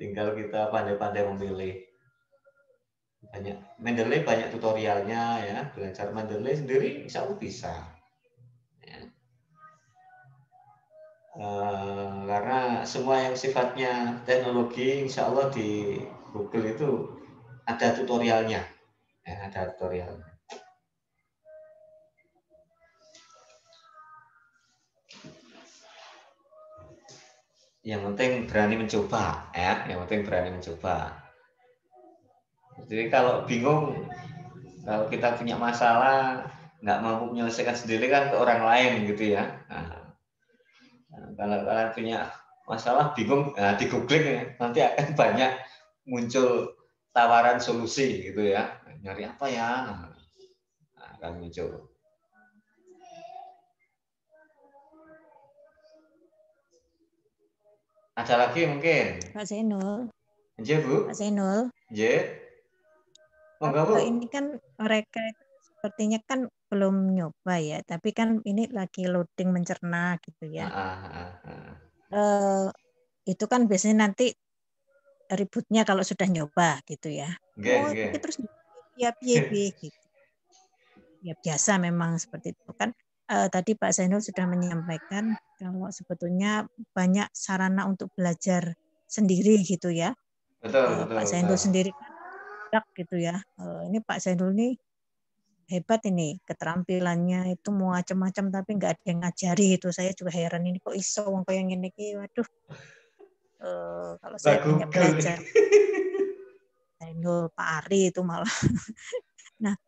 Tinggal kita pandai-pandai memilih. Mendeley banyak tutorialnya ya. Belajar Mendeley sendiri insya Allah bisa. Ya. Karena semua yang sifatnya teknologi insya Allah di Google itu ada tutorialnya. Ya, ada tutorialnya. Yang penting berani mencoba ya, yang penting berani mencoba. Jadi kalau bingung, kalau kita punya masalah nggak mampu menyelesaikan sendiri kan ke orang lain gitu ya. Kalau kalian punya masalah bingung, di googling ya, nanti akan banyak muncul tawaran solusi gitu ya. Nyari apa ya? Akan muncul. Ada lagi mungkin? Pak Zainul. Iya, Bu. Pak Zainul. Iya. Monggo, Bu. Ini kan mereka sepertinya kan belum nyoba ya, tapi kan ini lagi loading mencerna gitu ya. Itu kan biasanya nanti ributnya kalau sudah nyoba gitu ya. Okay. Terus ya gitu. Ya biasa memang seperti itu kan. Tadi Pak Zainul sudah menyampaikan kalau sebetulnya banyak sarana untuk belajar sendiri gitu ya. Betul. Pak Zainul sendiri kan gitu ya. Ini Pak Zainul ini hebat ini, keterampilannya itu mau macam-macam tapi nggak ada yang ngajari itu. Saya juga heran ini kok iso wong koyo ngene iki. Waduh. Kalau saya banyak belajar. Zainul, Pak Ari itu malah. Nah,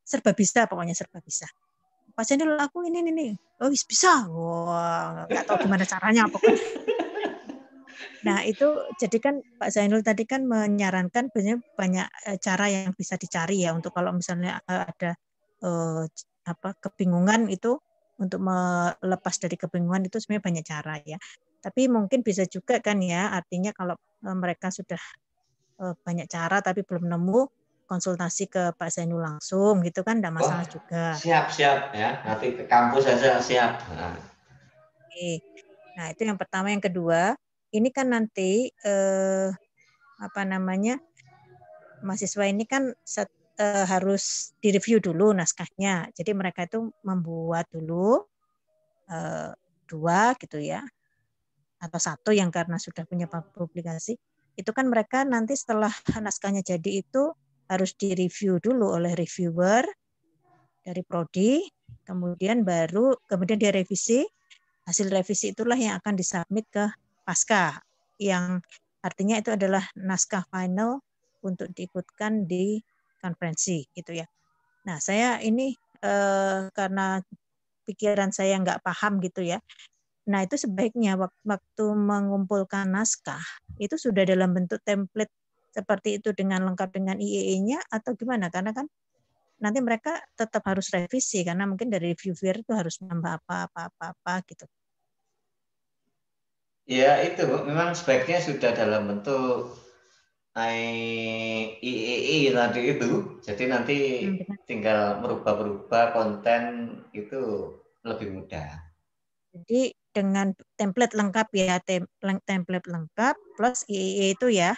serba bisa, pokoknya serba bisa. Pak Zainul aku ini oh bisa, wah nggak tahu gimana caranya pokoknya. Nah itu jadi kan Pak Zainul tadi kan menyarankan banyak cara yang bisa dicari ya untuk kalau misalnya ada kebingungan itu untuk melepas dari kebingungan itu sebenarnya banyak cara ya. Tapi mungkin bisa juga kan ya artinya kalau mereka sudah banyak cara tapi belum nemu konsultasi ke Pak Zainul langsung gitu kan enggak masalah juga. Siap ya. Nanti ke kampus saja siap. Oke. Nah, itu yang pertama, yang kedua, ini kan nanti mahasiswa ini kan harus direview dulu naskahnya. Jadi mereka itu membuat dulu 2 gitu ya. Atau 1 yang karena sudah punya publikasi. Itu kan mereka nanti setelah naskahnya jadi itu harus direview dulu oleh reviewer dari prodi, kemudian dia revisi, hasil revisi itulah yang akan disubmit ke pasca, yang artinya itu adalah naskah final untuk diikutkan di konferensi gitu ya. Nah saya ini karena pikiran saya nggak paham gitu ya, nah itu sebaiknya waktu mengumpulkan naskah itu sudah dalam bentuk template seperti itu dengan lengkap dengan IEE-nya atau gimana? Karena kan nanti mereka tetap harus revisi karena mungkin dari reviewer itu harus nambah apa gitu. Ya itu memang sebaiknya sudah dalam bentuk IEE tadi itu. Jadi nanti tinggal merubah-rubah konten itu lebih mudah. Jadi dengan template lengkap ya, template lengkap plus IEE itu ya.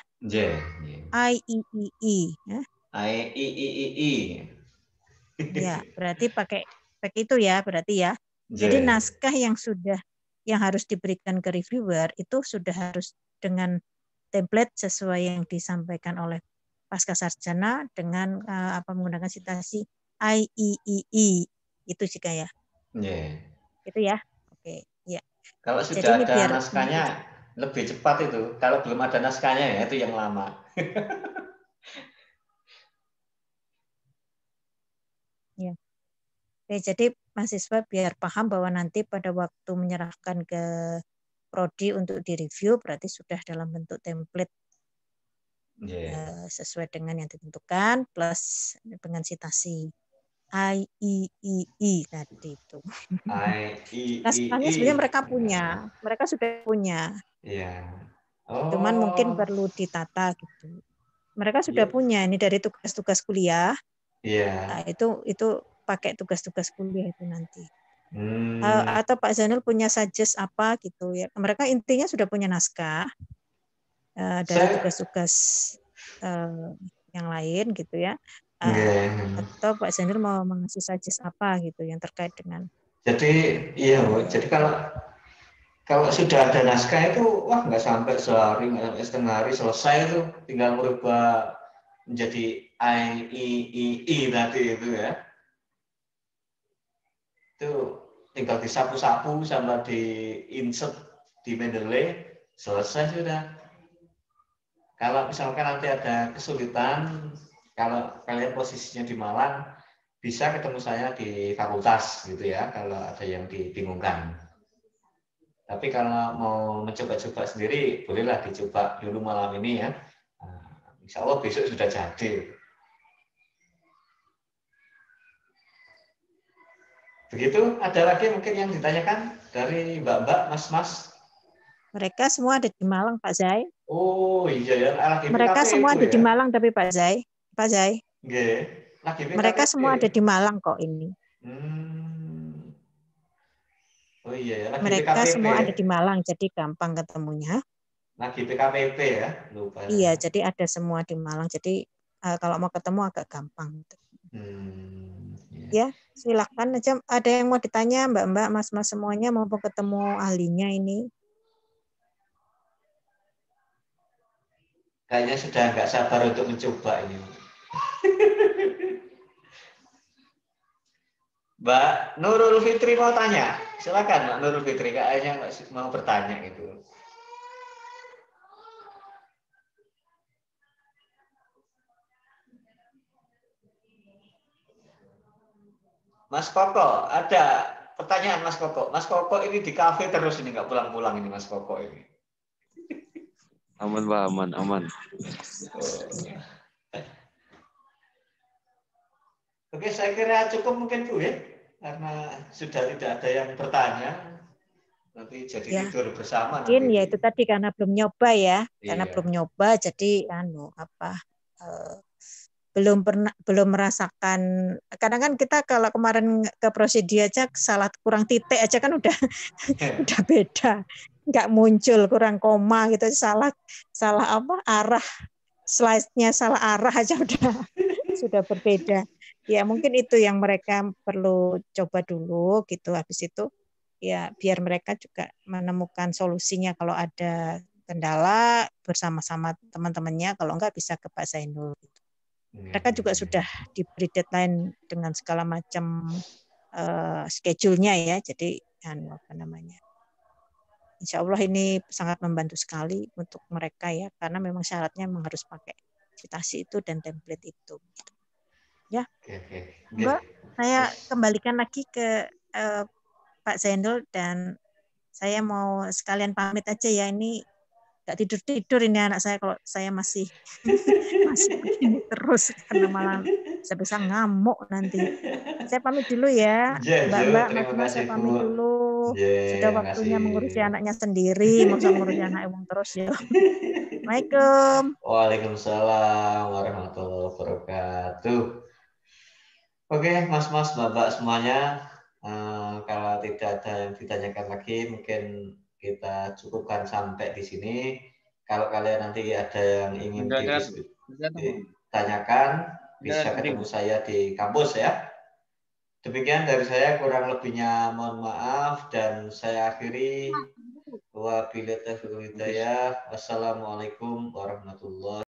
IEEE ya. IEEE. Ya, berarti pakai itu ya, berarti ya. Jadi naskah yang harus diberikan ke reviewer itu sudah harus dengan template sesuai yang disampaikan oleh pasca sarjana dengan menggunakan citasi IEEE itu jika ya. Itu ya. Oke, ya. Kalau sudah ada naskahnya lebih cepat itu. Kalau belum ada naskahnya ya itu yang lama. Ya. Oke, jadi mahasiswa biar paham bahwa nanti pada waktu menyerahkan ke prodi untuk direview berarti sudah dalam bentuk template sesuai dengan yang ditentukan plus dengan citasi IEEE tadi itu. Naskahnya sebenarnya mereka sudah punya. Iya. Cuman mungkin perlu ditata gitu. Mereka sudah punya ini dari tugas-tugas kuliah. Iya. Nah, itu pakai tugas-tugas kuliah itu nanti. Atau Pak Zainul punya suggest apa gitu ya. Mereka intinya sudah punya naskah dari tugas-tugas yang lain gitu ya. Atau Pak Zainul mau mengasih suggest apa gitu yang terkait dengan. Jadi iya Bu. Jadi kalau sudah ada naskah itu wah nggak sampai sehari, nggak sampai setengah hari selesai itu, tinggal merubah menjadi IEEE tadi itu ya. Itu tinggal disapu-sapu sama di-insert di Mendeley, selesai sudah. Kalau misalkan nanti ada kesulitan, kalau kalian posisinya di Malang, bisa ketemu saya di fakultas gitu ya, kalau ada yang dibingungkan. Tapi kalau mau mencoba-coba sendiri, bolehlah dicoba dulu malam ini ya. Insya Allah besok sudah jadi. Begitu, ada lagi mungkin yang ditanyakan dari Mbak-mbak, Mas-mas? Mereka semua ada di Malang, Pak Zai. Oh iya ya, mereka semua ada di Malang tapi Pak Zai. Mereka semua ada di Malang kok ini. Oh iya ya, mereka semua ada di Malang, jadi gampang ketemunya. Lagi PKPP ya, lupa. Iya, jadi ada semua di Malang, jadi kalau mau ketemu agak gampang. Ya, silakan aja. Ada yang mau ditanya, Mbak-mbak, Mas-mas semuanya mau ketemu ahlinya ini? Kayaknya sudah nggak sabar untuk mencoba ini. Mbak Nurul Fitri mau tanya, silakan Mbak Nurul Fitri, kayaknya mau bertanya gitu. Mas Koko, ada pertanyaan Mas Koko. Mas Koko ini di kafe terus ini, nggak pulang-pulang ini Mas Koko ini. Aman Pak, aman. Oke, saya kira cukup mungkin Bu ya, karena sudah tidak ada yang bertanya. Nanti jadi ya, tidur bersama. Mungkin ya itu tadi karena belum nyoba ya, karena belum nyoba jadi belum merasakan. Kadang kan kita kalau kemarin ke Prosedi aja salah kurang titik aja kan udah udah beda, nggak muncul, kurang koma gitu, salah arah slide-nya, salah arah aja sudah berbeda. Ya mungkin itu yang mereka perlu coba dulu gitu. Habis itu ya biar mereka juga menemukan solusinya kalau ada kendala bersama-sama teman-temannya, kalau enggak bisa ke Pak Zainul. Mereka juga sudah diberi deadline dengan segala macam schedule-nya ya. Jadi insya Allah ini sangat membantu sekali untuk mereka ya, karena memang syaratnya memang harus pakai citasi itu dan template itu. Ya, Mbak, saya kembalikan lagi ke Pak Zainul dan saya mau sekalian pamit aja ya, ini nggak tidur ini anak saya kalau saya masih begini terus, karena malah saya bisa ngamuk nanti. Saya pamit dulu ya, Mbak-mbak, Mas, saya pamit dulu. Sudah waktunya mengurusi anaknya sendiri, mau mengurusi anak emang terus ya. Assalamualaikum. Waalaikumsalam warahmatullahi wabarakatuh. Oke, Mas-mas, Mbak-mbak semuanya, kalau tidak ada yang ditanyakan lagi, mungkin kita cukupkan sampai di sini. Kalau kalian nanti ada yang ingin ditanyakan, bisa ketemu saya di kampus ya. Demikian dari saya, kurang lebihnya mohon maaf, dan saya akhiri. Wabillahi taufiq wal hidayah. Wassalamualaikum warahmatullahi wabarakatuh.